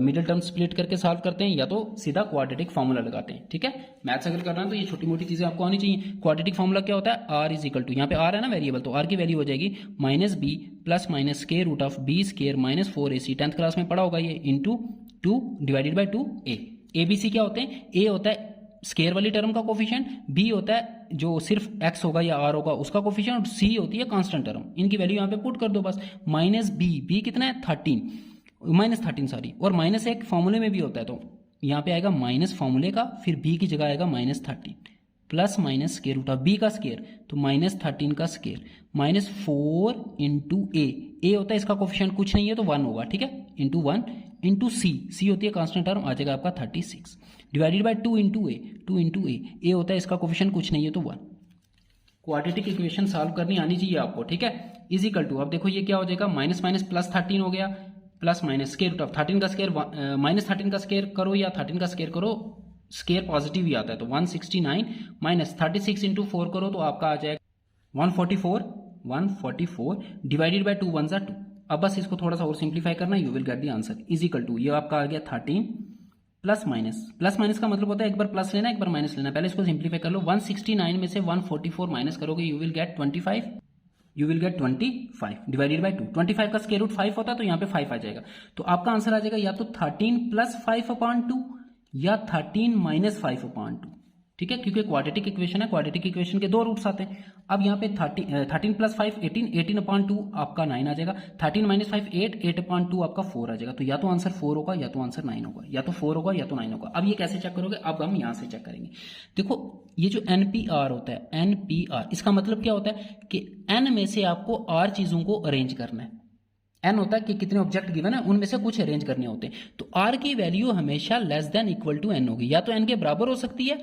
मिडिल टर्म स्प्लिट करके सॉल्व करते हैं, या तो सीधा क्वाड्रेटिक फॉर्मूला लगाते हैं, ठीक है। मैथ्स अगर करना है तो ये छोटी मोटी चीजें आपको आनी चाहिए। क्वाड्रेटिक फॉर्मूला क्या होता है, आर इज इक्वल टू, यहाँ पे आर है ना वेरिएबल, तो आर की वैल्यू हो जाएगी minus B plus minus square root of B square minus 4ac, 10th class में पढ़ा होगा ये, into 2 divided by 2a। ABC क्या होते हैं, a होता है स्केयर वाली टर्म का कोफिशिएंट, बी होता है जो सिर्फ एक्स होगा या आर होगा उसका कोफिशिएंट, और सी होती है कांस्टेंट टर्म, इनकी वैल्यू यहाँ पे पुट कर दो बस। माइनस बी कितना है 13, माइनस 13 सॉरी, और माइनस एक फॉर्मूले में भी होता है, तो यहाँ पे आएगा माइनस फॉर्मूले का, फिर बी की जगह आएगा minus 13 plus minus square root of B का स्केयर, तो माइनस 13 का स्केयर माइनस 4 इंटू ए होता है इसका कोफिशिएंट कुछ नहीं है तो 1 होगा, ठीक है, इंटू 1 इंटू सी होती है कांस्टेंट टर्म, आ जाएगा आपका 36 डिवाइडेड बाय 2 इंटू ए होता है इसका कोफिशिएंट कुछ नहीं है तो 1। क्वाड्रेटिक इक्वेशन सॉल्व करनी आनी चाहिए आपको, ठीक है। इज इक्वल टू, अब देखो ये क्या हो जाएगा, माइनस माइनस प्लस 13 हो गया, plus minus square root of 13 का स्क्वायर, माइनस 13 का स्क्वायर करो या 13 का स्क्वायर करो, स्केयर पॉजिटिव ही आता है, तो 169 माइनस 36 इंटू 4 करो तो आपका आ जाएगा 144 डिवाइडेड बाय 2 1 जा 2। अब बस इसको थोड़ा सा और सिंप्लीफाई करना, you will get the answer is equal to, ये आपका आ गया 13 प्लस माइनस का मतलब होता है एक बार प्लस लेना एक बार माइनस लेना। पहले इसको सिंप्लीफाई कर लो, 169 में से 144 माइनस करोगे you will gate 25 divided by 2। 25 का स्क्वायर रूट 5 होता है तो यहाँ पे 5 आ जाएगा, तो आपका आंसर आ जाएगा या तो 13 प्लस 5/2 या 13 माइनस 5/2। ठीक है, क्योंकि क्वाड्रेटिक इक्वेशन है, क्वाड्रेटिक इक्वेशन के 2 रूट्स आते हैं। अब यहाँ पे 13 प्लस 5 18/2 आपका 9 आ जाएगा, 13 माइनस 5 8/2 आपका 4 आ जाएगा। तो या तो आंसर 4 होगा या तो आंसर 9 होगा, या तो 4 होगा या तो 9 होगा। अब ये कैसे चेक करोगे, अब हम यहाँ से चेक करेंगे। देखो ये जो NPR होता है, NPR इसका मतलब क्या होता है कि N में से आपको R चीजों को अरेंज करना है। N होता है कि कितने ऑब्जेक्ट गिवन है उनमें से कुछ अरेंज करने होते हैं, तो R की वैल्यू हमेशा less than equal to N होगी, या तो N के बराबर हो सकती है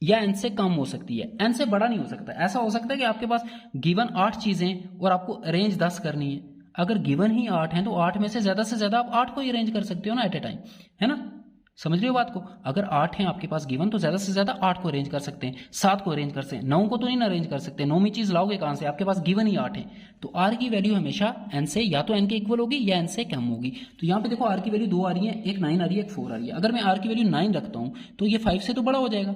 या N से कम हो सकती है, N से बड़ा नहीं हो सकता। ऐसा हो सकता है कि आपके पास गिवन 8 चीजें और आपको अरेंज 10 करनी है। अगर गिवन ही 8 है तो 8 में से ज्यादा आप 8 को ही अरेंज कर सकते हो ना एट ए टाइम, है ना। समझ रहे हो बात को, अगर 8 है आपके पास गिवन तो ज्यादा से ज्यादा 8 को अरेंज कर सकते हैं, 7 को अरेंज कर सकते हैं, 9 को तो नहीं अरेंज कर सकते। 9वीं चीज लाओगे कहां से, आपके पास गिवन ही 8 है। तो R की वैल्यू हमेशा N से या तो N के इक्वल होगी या N से कम होगी। तो यहाँ पे देखो R की वैल्यू 2 आ रही है, एक 9 आ रही है, एक 4 आ रही है। अगर मैं R की वैल्यू 9 रखता हूं तो ये 5 से तो बड़ा हो जाएगा,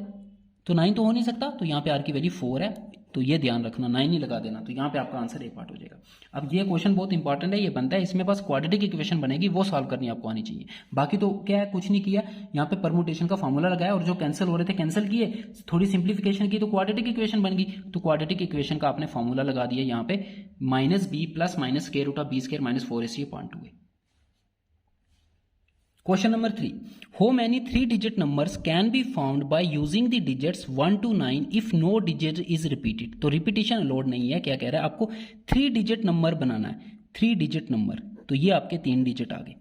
तो 9 तो हो नहीं सकता, तो यहाँ पे R की वैल्यू 4 है, तो ये ध्यान रखना 9 नहीं लगा देना। तो यहाँ पे आपका आंसर ए पार्ट हो जाएगा। अब ये क्वेश्चन बहुत इंपॉर्टेंट है, ये बनता है, इसमें बस क्वाड्रेटिक इक्वेशन बनेगी, वो सॉल्व करनी आपको आनी चाहिए। बाकी तो क्या है, कुछ नहीं किया, यहाँ पे परमुटेशन का फॉर्मूला लगाया और जो कैंसिल हो रहे थे कैंसिल किए, थोड़ी सिंप्लीफिकेशन की तो क्वाड्रेटिक इक्वेशन बन गई। तो क्वाड्रेटिक इक्वेशन का आपने फॉर्मूला लगा दिया यहाँ पे, -b plus minus square root of b square minus 4ac/2a। Question number 3. How many 3-digit numbers can be found by using the digits 1 to 9 if no digit is repeated? तो repetition allowed नहीं है। क्या कह रहा है, आपको 3 digit number बनाना है, 3 digit number. तो ये आपके 3 डिजिट आ गए।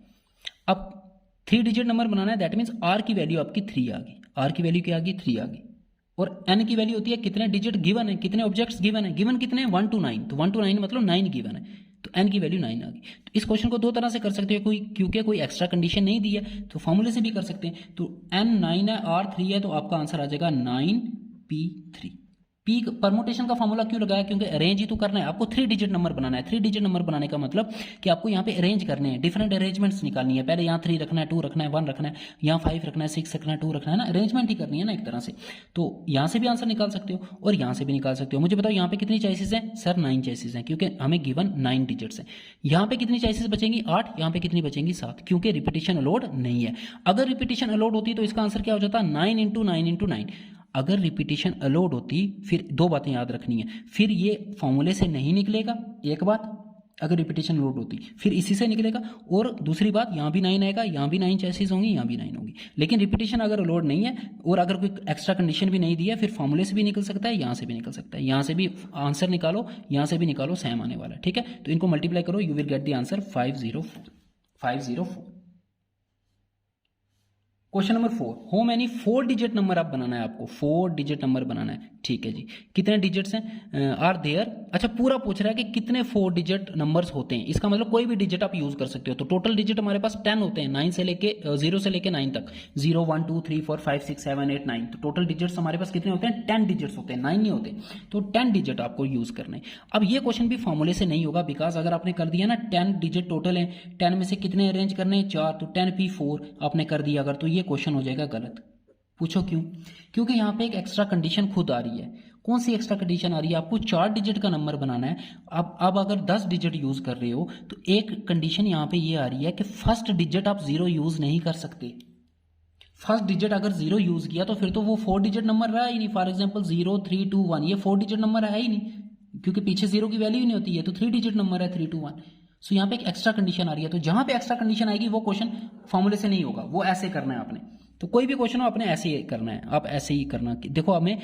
अब 3 डिजिट नंबर बनाना है, दैट मीन्स R की वैल्यू आपकी 3 आ गई। R की वैल्यू क्या आ गई, 3 आ गई। और N की वैल्यू होती है कितने डिजिट गिवन है, कितने ऑब्जेक्ट्स गिवन है। गिवन कितने हैं, 1 to 9, तो 1 to 9 मतलब 9 गिवन है, तो N की वैल्यू 9 आ गई। तो इस क्वेश्चन को 2 तरह से कर सकते हो, क्योंकि कोई एक्स्ट्रा कंडीशन नहीं दी है तो फॉर्मूले से भी कर सकते हैं। तो N 9 है, R 3 है, तो आपका आंसर आ जाएगा 9p3। पी परमुटेशन का फॉर्मूला क्यों लगाया, क्योंकि अरेंज ही तो करना है आपको, 3 डिजिट नंबर बनाना है। 3 डिजिट नंबर बनाने का मतलब कि आपको यहाँ पे अरेंज करने हैं, डिफरेंट अरेंजमेंट्स निकालनी है। पहले यहाँ 3 रखना है, 2 रखना है, 1 रखना है, यहाँ 5 रखना है, 6 रखना है, 2 रखना है ना, अरेंजमेंट ही करनी है ना एक तरह से। तो यहाँ से भी आंसर निकाल सकते हो और यहाँ से भी निकाल सकते हो। मुझे बताओ यहाँ पे कितनी चॉइसेस हैं, सर 9 चॉइसेस हैं, क्योंकि हमें गिवन 9 डिजिट्स हैं। यहाँ पे कितनी चॉइसेस बचेंगी, 8, यहाँ पे कितनी बचेंगी, 7, क्योंकि रिपीटिशन अलाउड नहीं है। अगर रिपीटिशन अलाउड होती तो इसका आंसर क्या हो जाता, 9 × 9 × 9। अगर रिपीटिशन अलाउड होती, फिर 2 बातें याद रखनी है, फिर ये फॉर्मूले से नहीं निकलेगा, एक बात, अगर रिपीटिशन अलाउड होती, फिर इसी से निकलेगा, और दूसरी बात यहाँ भी 9 आएगा, यहाँ भी 9 चॉइसेस होंगी, यहाँ भी 9 होंगी। लेकिन रिपीटिशन अगर अलाउड नहीं है और अगर कोई एक्स्ट्रा कंडीशन भी नहीं दी है, फिर फॉर्मूले से भी निकल सकता है, यहाँ से भी निकल सकता है, यहाँ से भी आंसर निकालो, यहाँ से भी निकालो, सेम आने वाला है। ठीक है, तो इनको मल्टीप्लाई करो, you will get the answer 504। Question number 4, हो मैनी 4 डिजिट नंबर आप बनाना है, आपको 4 डिजिट नंबर बनाना है। ठीक है जी, कितने डिजिट्स हैं, आर देयर। अच्छा, पूरा पूछ रहा है कि कितने 4 डिजिट नंबर्स होते हैं, इसका मतलब कोई भी डिजिट आप यूज कर सकते हो। तो टोटल डिजिट हमारे पास 10 होते हैं, 9 से लेके 0 से लेके 9 तक, 0 1 2 3 4 5 6 7 8 9। तो टोटल डिजिट्स हमारे पास कितने होते हैं, 10 डिजिट्स होते हैं, 9 नहीं होते। तो 10 डिजिट आपको यूज करना है। अब ये क्वेश्चन भी फॉर्मूले से नहीं होगा, बिकॉज अगर आपने कर दिया ना 10 डिजिट टोटल है, 10 में से कितने अरेंज करने हैं, 4, तो 10p4 आपने कर दिया अगर, तो ये क्वेश्चन हो जाएगा गलत। पूछो क्यों, क्योंकि यहाँ पे एक एक्स्ट्रा कंडीशन खुद आ रही है। कौन सी एक्स्ट्रा कंडीशन आ रही है, आपको 4 डिजिट का नंबर बनाना है। अब अगर 10 डिजिट यूज कर रहे हो तो एक कंडीशन यहाँ पे ये आ रही है कि फर्स्ट डिजिट आप 0 यूज नहीं कर सकते। फर्स्ट डिजिट अगर 0 यूज किया तो फिर तो वो 4 डिजिट नंबर रहा ही नहीं। फॉर एग्जाम्पल 0 3 2 1, ये 4 डिजिट नंबर है ही नहीं, क्योंकि पीछे 0 की वैल्यू ही नहीं होती है, तो 3 डिजिट नंबर है 3 2 1। सो यहाँ पे एक एक्स्ट्रा कंडीशन आ रही है, तो जहां पे एक्स्ट्रा कंडीशन आएगी वो क्वेश्चन फॉर्मूले से नहीं होगा, वो ऐसे करना है आपने। तो कोई भी क्वेश्चन हो आपने ऐसे ही करना है, आप ऐसे ही करना। देखो हमें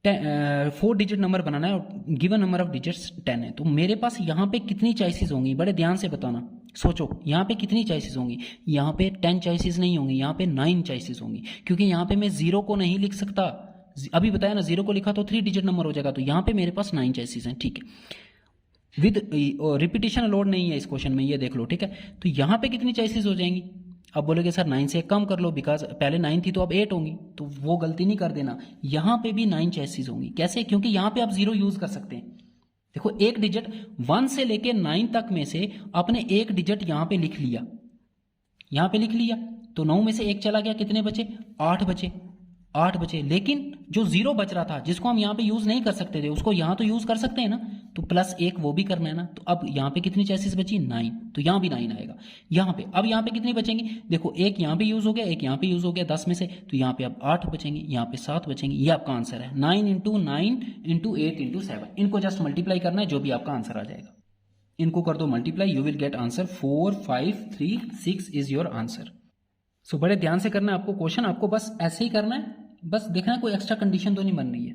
4 डिजिट नंबर बनाना है और गिवन नंबर ऑफ डिजिट्स 10 है, तो मेरे पास यहाँ पे कितनी चॉइसेस होंगी, बड़े ध्यान से बताना, सोचो यहाँ पे कितनी चॉइसेस होंगी। यहाँ पे 10 चॉइसेस नहीं होंगी, यहाँ पे 9 चॉइसेस होंगी, क्योंकि यहाँ पे मैं 0 को नहीं लिख सकता। अभी बताया ना, 0 को लिखा तो 3 डिजिट नंबर हो जाएगा, तो यहाँ पे मेरे पास 9 चॉइसेस हैं। ठीक है, विद रिपीटिशन अलाउड नहीं है इस क्वेश्चन में, ये देख लो। ठीक है, तो यहाँ पे कितनी चॉइसेस हो जाएंगी, अब बोलोगे सर 9 से कम कर लो, बिकॉज पहले 9 थी तो अब 8 होंगी, तो वो गलती नहीं कर देना। यहाँ पे भी 9 चॉइसेस होंगी। कैसे? क्योंकि यहाँ पे आप 0 यूज कर सकते हैं। देखो एक डिजिट 1 से लेके 9 तक में से आपने एक डिजिट यहाँ पे लिख लिया, यहाँ पे लिख लिया, तो 9 में से एक चला गया, कितने बचे? 8 बचे, 8 बचे। लेकिन जो 0 बच रहा था जिसको हम यहाँ पे यूज नहीं कर सकते थे, उसको यहाँ तो यूज कर सकते हैं ना, तो +1 वो भी करना है ना। तो अब यहाँ पे कितनी चॉइसेस बची? 9, तो यहाँ भी 9 आएगा। यहाँ पे अब यहाँ पे कितनी बचेंगी? देखो एक यहाँ पे यूज हो गया, एक यहाँ पे यूज हो गया 10 में से, तो यहाँ पे अब 8 बचेंगे, यहाँ पे 7 बचेंगे। ये आपका आंसर है। 9 × 9 × 8 × 7, इनको जस्ट मल्टीप्लाई करना है, जो भी आपका आंसर आ जाएगा इनको कर दो multiply, you will get answer 4 5 3 6 is your answer. So बड़े ध्यान से करना है आपको क्वेश्चन, आपको बस ऐसे ही करना है, बस देखना कोई एक्स्ट्रा कंडीशन तो नहीं बन रही है।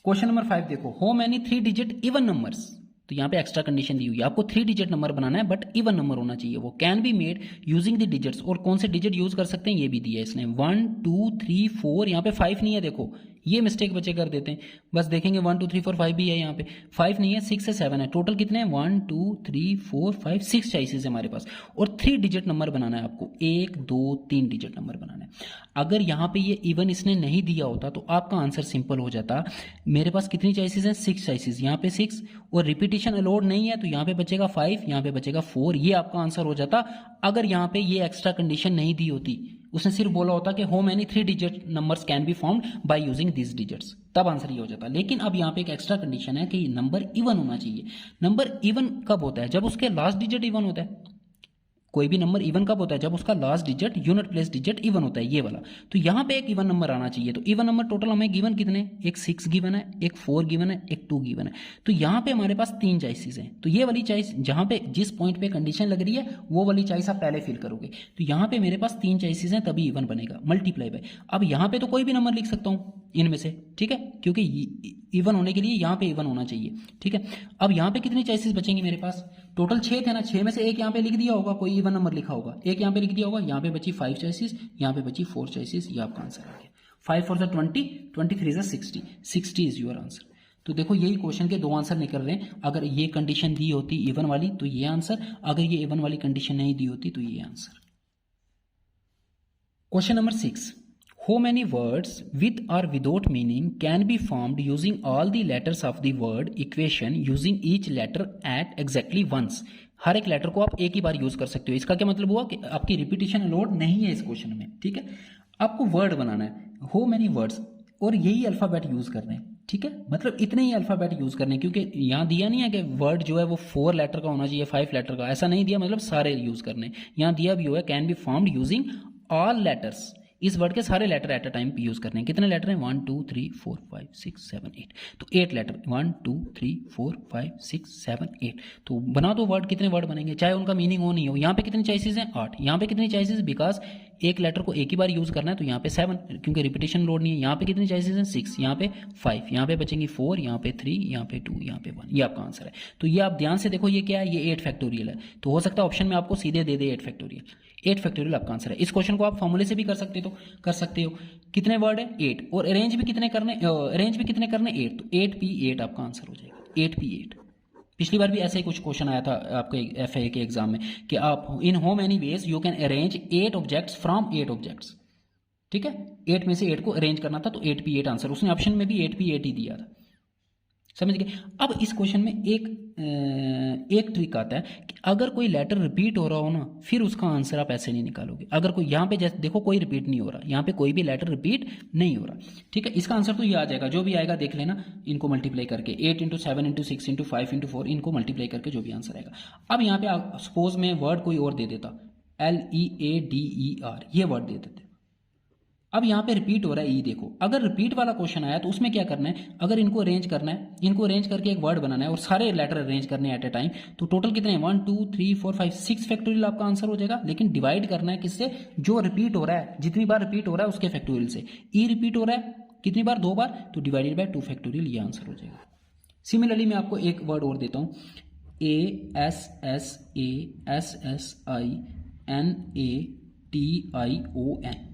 क्वेश्चन नंबर 5 देखो, how many 3 digit even numbers, तो यहाँ पे एक्स्ट्रा कंडीशन दी हुई है, आपको 3 डिजिट नंबर बनाना है बट इवन नंबर होना चाहिए। वो can be made using the digits, और कौन से डिजिट यूज कर सकते हैं ये भी दिया है इसने, 1 2 3 4, यहाँ पे 5 नहीं है। देखो ये मिस्टेक बच्चे कर देते हैं, बस देखेंगे 1 2 3 4 5 भी है, यहाँ पे 5 नहीं है, 6 से 7 है। टोटल कितने हैं? 1 2 3 4 5 6 चॉइसेस है हमारे पास, और 3 डिजिट नंबर बनाना है आपको, 1 2 3 डिजिट नंबर बनाना है। अगर यहाँ पे ये इवन इसने नहीं दिया होता तो आपका आंसर सिंपल हो जाता। मेरे पास कितनी चॉइसेस हैं? 6 चॉइसेस, यहाँ पे 6, और रिपीटिशन अलाउड नहीं है, तो यहाँ पे बचेगा 5, यहाँ पे बचेगा 4, ये आपका आंसर हो जाता। अगर यहाँ पे ये एक्स्ट्रा कंडीशन नहीं दी होती, उसने सिर्फ बोला होता कि how many 3 digit numbers can be formed by using this digits, तब आंसर ये हो जाता। लेकिन अब यहाँ पे एक एक्स्ट्रा कंडीशन है कि नंबर इवन होना चाहिए। नंबर इवन कब होता है? जब उसके लास्ट डिजिट इवन होता है। कोई भी नंबर इवन कब होता है? जब उसका last digit unit place digit even होता है, ये वाला। तो यहाँ पे एक इवन नंबर आना चाहिए। तो इवन नंबर टोटल हमें गिवन कितने? एक 6 गिवन है, एक 4 गिवन है, एक 2 गिवन है। तो यहाँ पे हमारे पास 3 चॉइसेस हैं। तो ये वाली चॉइस जहाँ पे जिस पॉइंट पे कंडीशन लग रही है वो वाली चॉइस आप पहले फिल करोगे। तो यहाँ पे मेरे पास 3 चॉइसेस हैं, तभी इवन बनेगा, मल्टीप्लाई बाय। अब यहाँ पे तो कोई भी नंबर लिख सकता हूँ इनमें से, ठीक है, क्योंकि इवन होने के लिए यहाँ पे इवन होना चाहिए, ठीक है। अब यहाँ पे कितनी चॉइसेस बचेंगी मेरे पास? टोटल 6 थे ना, 6 में से एक यहाँ पे लिख दिया होगा, कोई इवन नंबर लिखा होगा, एक यहाँ पे लिख दिया होगा, यहाँ पे बची 5 चॉइसेस, यहाँ पे बची 4 चॉइसेस, ये आपका आंसर आ गया। 5 4 20, 23 60, 60 इज योर आंसर। तो देखो यही क्वेश्चन के 2 आंसर निकल रहे हैं। अगर ये कंडीशन दी होती इवन वाली तो ये आंसर, अगर ये इवन वाली कंडीशन नहीं दी होती तो ये answer. Question number 6, how many words with or without meaning can be formed using all the letters of the word equation using each letter at exactly once। हर एक लेटर को आप एक ही बार यूज कर सकते हो। इसका क्या मतलब हुआ कि आपकी रिपीटिशन अलाउड नहीं है इस क्वेश्चन में, ठीक है। आपको वर्ड बनाना है, how many words, और यही अल्फाबेट यूज करने हैं, ठीक है। मतलब इतने ही अल्फाबेट यूज करने हैं, क्योंकि यहाँ दिया नहीं है कि वर्ड जो है वो 4 लेटर का होना चाहिए, 5 लेटर का, ऐसा नहीं दिया, मतलब सारे यूज करने हैं। यहाँ दिया भी हुआ है can be formed using all letters, इस वर्ड के सारे letter at a time use करने हैं। कितने लेटर हैं? 1 2 3 4 5 6 7 8, तो 8 लेटर, 1 2 3 4 5 6 7 8। तो बना दो वर्ड, कितने वर्ड बनेंगे चाहे उनका मीनिंग हो नहीं हो। यहाँ पे कितनी चॉइसेस हैं? 8। यहाँ पे कितनी चॉइसेस? बिकॉज एक लेटर को एक ही बार यूज करना है, तो यहाँ पे 7, क्योंकि रिपीटेशन लोड नहीं है। यहाँ पे कितनी चॉइसेस हैं? 6, यहाँ पे 5, यहाँ पे बचेंगी 4, यहाँ पे 3, यहाँ पे 2, यहाँ पे 1, ये आपका आंसर है। तो ये आप ध्यान से देखो, ये क्या है? ये 8 फैक्टोरियल है। तो हो सकता है ऑप्शन में आपको सीधे दे दे 8 फैक्टोरियल। 8 फैक्टोरियल आपका आंसर है। इस क्वेश्चन को आप फॉर्मूले से भी कर सकते हो। कितने वर्ड है? 8, और अरेंज भी कितने करने? 8, तो 8 P 8 आपका आंसर हो जाएगा। 8 P 8। पिछली बार भी ऐसे ही कुछ क्वेश्चन आया था आपके FA के एग्जाम में कि आप in how many ways you can arrange 8 objects from 8 objects, ठीक है। 8 में से 8 को अरेंज करना था, तो 8 P 8 आंसर। उसने ऑप्शन में भी 8 P 8 ही दिया था, समझ गए। अब इस क्वेश्चन में एक ट्रिक आता है कि अगर कोई लेटर रिपीट हो रहा हो ना, फिर उसका आंसर आप ऐसे नहीं निकालोगे। अगर कोई यहाँ पे जैसे देखो कोई रिपीट नहीं हो रहा, यहाँ पे कोई भी लेटर रिपीट नहीं हो रहा, ठीक है। इसका आंसर तो ये आ जाएगा, जो भी आएगा देख लेना, इनको मल्टीप्लाई करके 8 × 7 × 6 × 5 × 4, इनको मल्टीप्लाई करके जो भी आंसर आएगा। अब यहाँ पे सपोज में वर्ड कोई और दे देता, LEADER, ये वर्ड दे देते। अब यहाँ पे रिपीट हो रहा है, देखो अगर रिपीट वाला क्वेश्चन आया तो उसमें क्या करना है? अगर इनको अरेंज करना है, इनको अरेंज करके एक वर्ड बनाना है और सारे लेटर अरेंज करने एट ए टाइम, तो टोटल कितने हैं? 1 2 3 4 5 6 फैक्टोरियल आपका आंसर हो जाएगा। लेकिन डिवाइड करना है किससे? जो रिपीट हो रहा है, जितनी बार रिपीट हो रहा है उसके फैक्टोरियल से। ई रिपीट हो रहा है कितनी बार? 2 बार, तो डिवाइडेड बाय 2 फैक्टोरियल, ये आंसर हो जाएगा। सिमिलरली मैं आपको एक वर्ड और देता हूँ, ASSASSINATION,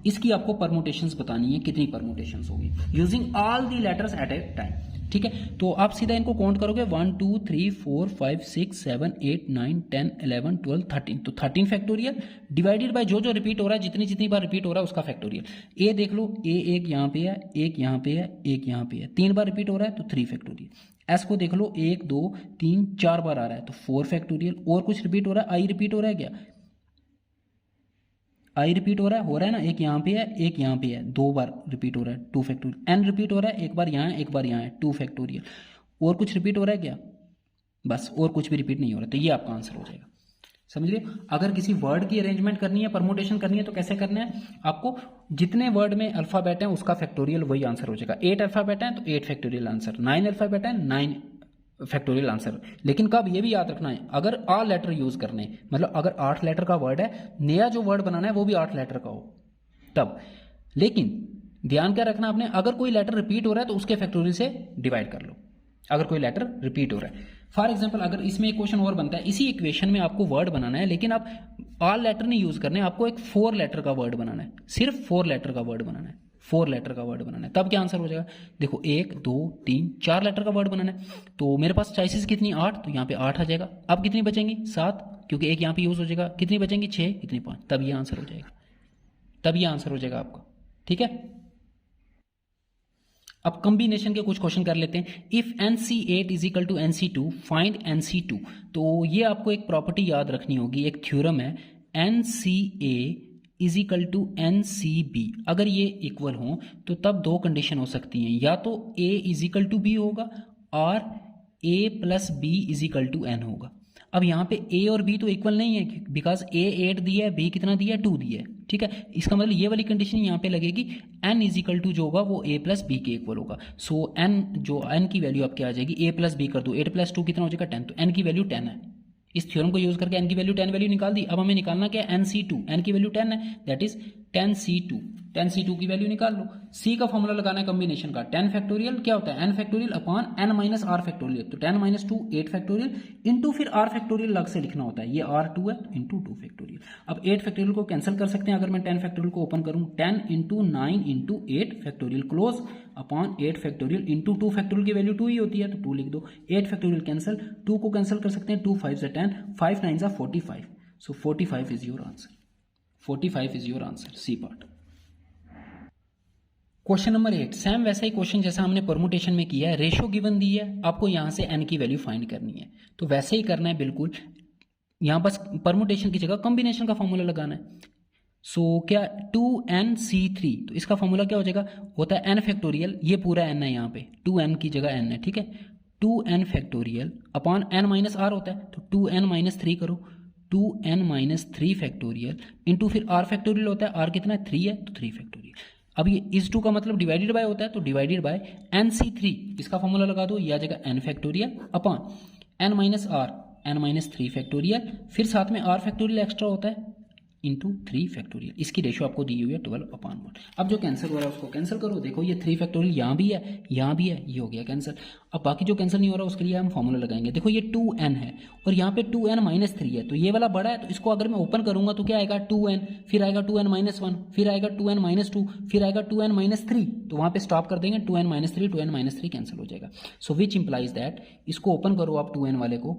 इसकी आपको परमुटेशंस बतानी है, कितनी परमुटेशंस होगी using all the letters eight a time, ठीक है। तो आप सीधा इनको काउंट करोगे 1 2 3 4 5 6 7 8 9 10 11 12 13, तो 13 फैक्टोरियल डिवाइडेड बाय जो रिपीट हो रहा है, जितनी जितनी बार रिपीट हो रहा है उसका फैक्टोरियल। ए देख लो, ए एक यहाँ पे है, एक यहाँ पे है, एक यहाँ पे है, 3 बार रिपीट हो रहा है तो 3 फैक्टोरियल। एस को देख लो, 1 2 3 4 बार आ रहा है तो 4 फैक्टोरियल। और कुछ रिपीट हो रहा है, आई रिपीट हो रहा है क्या, आई रिपीट हो रहा है ना, एक यहाँ पे है, एक यहाँ पे है, 2 बार रिपीट हो रहा है 2 फैक्टोरियल। एन रिपीट हो रहा है, एक बार यहाँ है, एक बार यहाँ है, 2 फैक्टोरियल। और कुछ रिपीट हो रहा है क्या, बस, और कुछ भी रिपीट नहीं हो रहा, तो ये आपका आंसर हो जाएगा। समझ रहे? अगर किसी वर्ड की अरेंजमेंट करनी है, परमुटेशन करनी है, तो कैसे करना है आपको, जितने वर्ड में अल्फाबेट है उसका फैक्टोरियल वही आंसर हो जाएगा। 8 अल्फाबेट है तो 8 फैक्टोरियल आंसर, 9 अल्फाबेट है 9 फैक्टोरियल आंसर। लेकिन कब, ये भी याद रखना है, अगर आ लेटर यूज करने, मतलब अगर 8 लेटर का वर्ड है, नया जो वर्ड बनाना है वो भी 8 लेटर का हो तब। लेकिन ध्यान क्या रखना आपने, अगर कोई लेटर रिपीट हो रहा है तो उसके फैक्टोरियल से डिवाइड कर लो, अगर कोई लेटर रिपीट हो रहा है। फॉर एग्जाम्पल, अगर इसमें एक क्वेश्चन और बनता है, इसी इक्वेशन में आपको वर्ड बनाना है, लेकिन आप ऑल लेटर नहीं यूज करने, आपको एक 4 लेटर का वर्ड बनाना है, सिर्फ 4 लेटर का वर्ड बनाना है, 4 लेटर का वर्ड बनाना है, तब क्या आंसर हो जाएगा। देखो 1 2 3 4 लेटर का वर्ड बनाना है, तो मेरे पास चॉइसेस कितनी, 8, तो यहाँ पे 8 आ जाएगा। अब कितनी बचेंगी, 7, क्योंकि एक यहाँ पे यूज हो जाएगा। कितनी बचेंगी, 6, कितनी 5, तब ये आंसर हो जाएगा, तब ये आंसर हो जाएगा आपका। ठीक है, अब कॉम्बिनेशन के कुछ क्वेश्चन कर लेते हैं। If NC8 is equal to NC2 find NC2। तो ये आपको एक प्रॉपर्टी याद रखनी होगी, एक थ्योरम है, NCA is equal to NCB। अगर ये इक्वल हो तो तब 2 कंडीशन हो सकती हैं, या तो A is equal to B होगा और A plus B is equal to N होगा। अब यहाँ पे A और B तो इक्वल नहीं है, बिकॉज A 8 दिया है, B कितना दिया है, 2 दिया है। ठीक है, इसका मतलब ये वाली कंडीशन यहाँ पे लगेगी, N इज इक्वल टू जो होगा वो A प्लस B के इक्वल होगा। सो N, जो N की वैल्यू आपकी आ जाएगी, A प्लस B कर दो, 8 प्लस 2 कितना हो जाएगा, 10, तो N की वैल्यू 10 है। इस थ्योरम को यूज करके N की वैल्यू 10 वैल्यू निकाल दी। अब हमें निकालना क्या है, NC2, N की वैल्यू 10 है, दैट इज 10C2, 10C2 की वैल्यू निकाल लो। C का फॉर्मूला लगाना है कॉम्बिनेशन का, 10 फैक्टोरियल क्या होता है, N factorial upon N minus R factorial, तो 10 माइनस 2 8 फैक्टोरियल इंटू फिर R फैक्टोरियल अलग से लिखना होता है, ये R2 है इंटू 2 फैक्टोरियल। अब 8 फैक्टोरियल को कैंसिल कर सकते हैं, अगर मैं 10 फैक्टोरियल को ओपन करूं, 10 into 9 into 8 factorial close upon 8 factorial into 2 factorial की वैल्यू 2 ही होती है, तो 2 लिख दो। 8 फैक्टोरियल कैंसिल, 2 को कैंसिल कर सकते हैं, 2 5 से 10, 5 9 से 45, so 45 is your answer, 45 is your answer, C part. Question number 8, same वैसा ही क्वेश्चन जैसा हमने परमुटेशन में किया है, रेशो गिवन दी है, आपको यहां से n की वैल्यू फाइंड करनी है, तो वैसे ही करना है बिल्कुल। यहां बस परमुटेशन की जगह कॉम्बिनेशन का फॉर्मूला लगाना है। सो क्या 2NC3, तो इसका फॉर्मूला क्या हो जाएगा, होता है n फैक्टोरियल, ये पूरा n है यहाँ पे, 2n की जगह n है, ठीक है, 2n factorial upon n minus r होता है, तो 2n माइनस 3 करो, 2n माइनस 3 फैक्टोरियल इंटू फिर r फैक्टोरियल होता है, r कितना है, 3 है, तो 3 फैक्टोरियल। अब ये इस 2 का मतलब डिवाइडेड बाय होता है, तो डिवाइडेड बाय NC3, इसका फॉर्मूला लगा दो, ये आ जाएगा n factorial upon n minus r, n minus 3 factorial, फिर साथ में r फैक्टोरियल एक्स्ट्रा होता है इंटू 3 फैक्टोरियल। इसकी रेशो आपको दी हुई है 12/1। अब जो कैंसिल हो रहा है उसको कैंसिल करो, देखो ये 3 फैक्टोरियल यहाँ भी है, यहाँ भी है, ये हो गया कैंसिल। अब बाकी जो कैंसिल नहीं हो रहा उसके लिए हम फॉर्मूला लगाएंगे। देखो ये 2n है और यहाँ पे 2n माइनस 3 है, तो ये वाला बड़ा है, तो इसको अगर मैं ओपन करूंगा तो क्या आएगा, 2n, फिर आएगा 2n माइनस 1, फिर आएगा 2n माइनस 2, फिर आएगा 2n माइनस 3, तो वहां पे स्टॉप कर देंगे, 2n minus 3, 2n minus 3 cancel हो जाएगा। सो विच इंप्लाइज दैट, इसको ओपन करो आप 2n वाले को,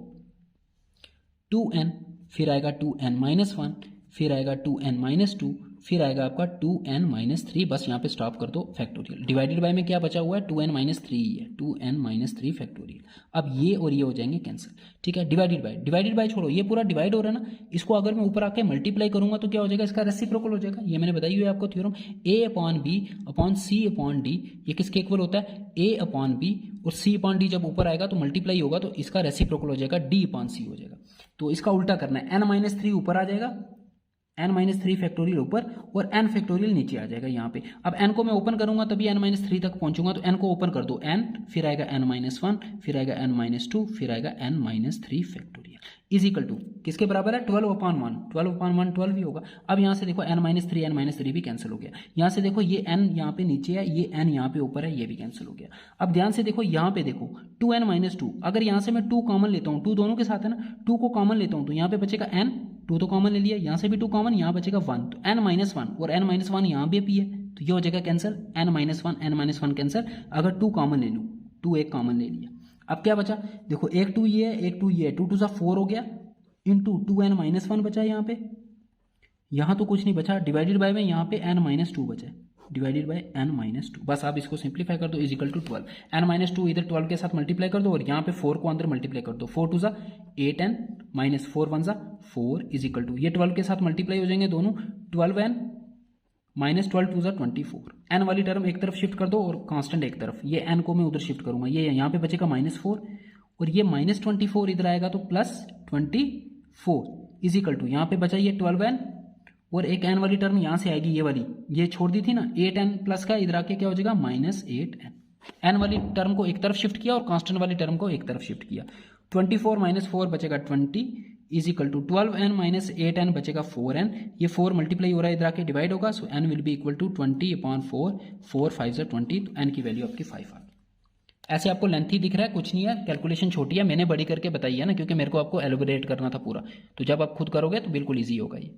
2n, फिर आएगा 2n माइनस 1, फिर आएगा 2n माइनस 2, फिर आएगा आपका 2n माइनस 3, बस यहाँ पे स्टॉप कर दो, फैक्टोरियल। डिवाइडेड बाय में क्या बचा हुआ है, 2n माइनस 3 ही है, 2n माइनस 3 फैक्टोरियल। अब ये और ये हो जाएंगे कैंसिल, ठीक है। डिवाइडेड बाय छोड़ो, ये पूरा डिवाइड हो रहा है ना, इसको अगर मैं ऊपर आके मल्टीप्लाई करूंगा तो क्या हो जाएगा, इसका रेसिप्रोकल हो जाएगा। ये मैंने बताई हुई है आपको theorem, a upon b upon c upon d, ये किसके इक्वल होता है, a अपॉन b और c अपॉन d जब ऊपर आएगा तो मल्टीप्लाई होगा, तो इसका रेसिप्रोकल हो जाएगा, d अपॉन c हो जाएगा। तो इसका उल्टा करना है, n माइनस 3 ऊपर आ जाएगा, n माइनस 3 फैक्टोरियल ऊपर और n फैक्टोरियल नीचे आ जाएगा यहाँ पे। अब n को मैं ओपन करूंगा तभी n माइनस 3 तक पहुंचूंगा, तो n को ओपन कर दो, n, फिर आएगा n माइनस 1, फिर आएगा n माइनस 2, फिर आएगा n minus 3 factorial is equal to किसके बराबर है, 12/1, 12/1 12 भी होगा। अब यहाँ से देखो n माइनस 3 भी कैंसिल हो गया। यहाँ से देखो ये n यहाँ पे नीचे है, ये n यहाँ पे ऊपर है, ये भी कैंसिल हो गया। अब ध्यान से देखो यहाँ पे देखो 2n माइनस 2, अगर यहाँ से मैं 2 कॉमन लेता हूँ, 2 दोनों के साथ है ना, 2 को कॉमन लेता हूँ तो यहाँ पे बचेगा n, 2 तो कॉमन ले लिया, यहाँ से भी 2 कॉमन, यहाँ बचेगा 1, तो n माइनस 1 और n माइनस 1 यहाँ भी है, तो ये हो जाएगा कैंसिल, n माइनस 1 कैंसिल, अगर 2 कॉमन ले लूँ 2 एक कॉमन ले लिया। अब क्या बचा, देखो एक 2 ये है, एक 2 ये है, 2 2 4 हो गया, इंटू 2n-1 बचा यहाँ पे, यहाँ तो कुछ नहीं बचा, डिवाइडेड बाय में यहाँ पे n-2 बचा, डिवाइडेड बाय n-2। बस आप इसको सिंप्लीफाई कर दो, इज इक्वल टू 12। n-2 इधर 12 के साथ मल्टीप्लाई कर दो और यहाँ पे 4 को अंदर मल्टीप्लाई कर दो, 4 2 8n minus 4 1 4 is equal to, ये 12 के साथ मल्टीप्लाई हो जाएंगे दोनों, 12n माइनस 12 2 24। एन वाली टर्म एक तरफ शिफ्ट कर दो और कांस्टेंट एक तरफ, ये एन को मैं उधर शिफ्ट करूंगा, ये यहाँ पे बचेगा -4 और ये -24 इधर आएगा तो +24 इज इक्वल टू, यहाँ पे बचा ये 12n और एक एन वाली टर्म यहाँ से आएगी, ये वाली ये छोड़ दी थी ना, 8n प्लस का इधर आके क्या हो जाएगा -8n। एन वाली टर्म को एक तरफ शिफ्ट किया और कांस्टेंट वाली टर्म को एक तरफ शिफ्ट किया, 24 - 4 बचेगा 20 is equal to 12n minus 8n बचेगा 4n, ये 4 मल्टीप्लाई हो रहा है इधर आके डिवाइड होगा, so n will be equal to 20/4, 4 5 20, तो n की वैल्यू आपकी 5 आ गई। ऐसे आपको लेंथी दिख रहा है, कुछ नहीं है, कैलकुलेशन छोटी है, मैंने बड़ी करके बताई है ना, क्योंकि मेरे को आपको एलोबरेट करना था पूरा, तो जब आप खुद करोगे तो बिल्कुल ईजी होगा ये।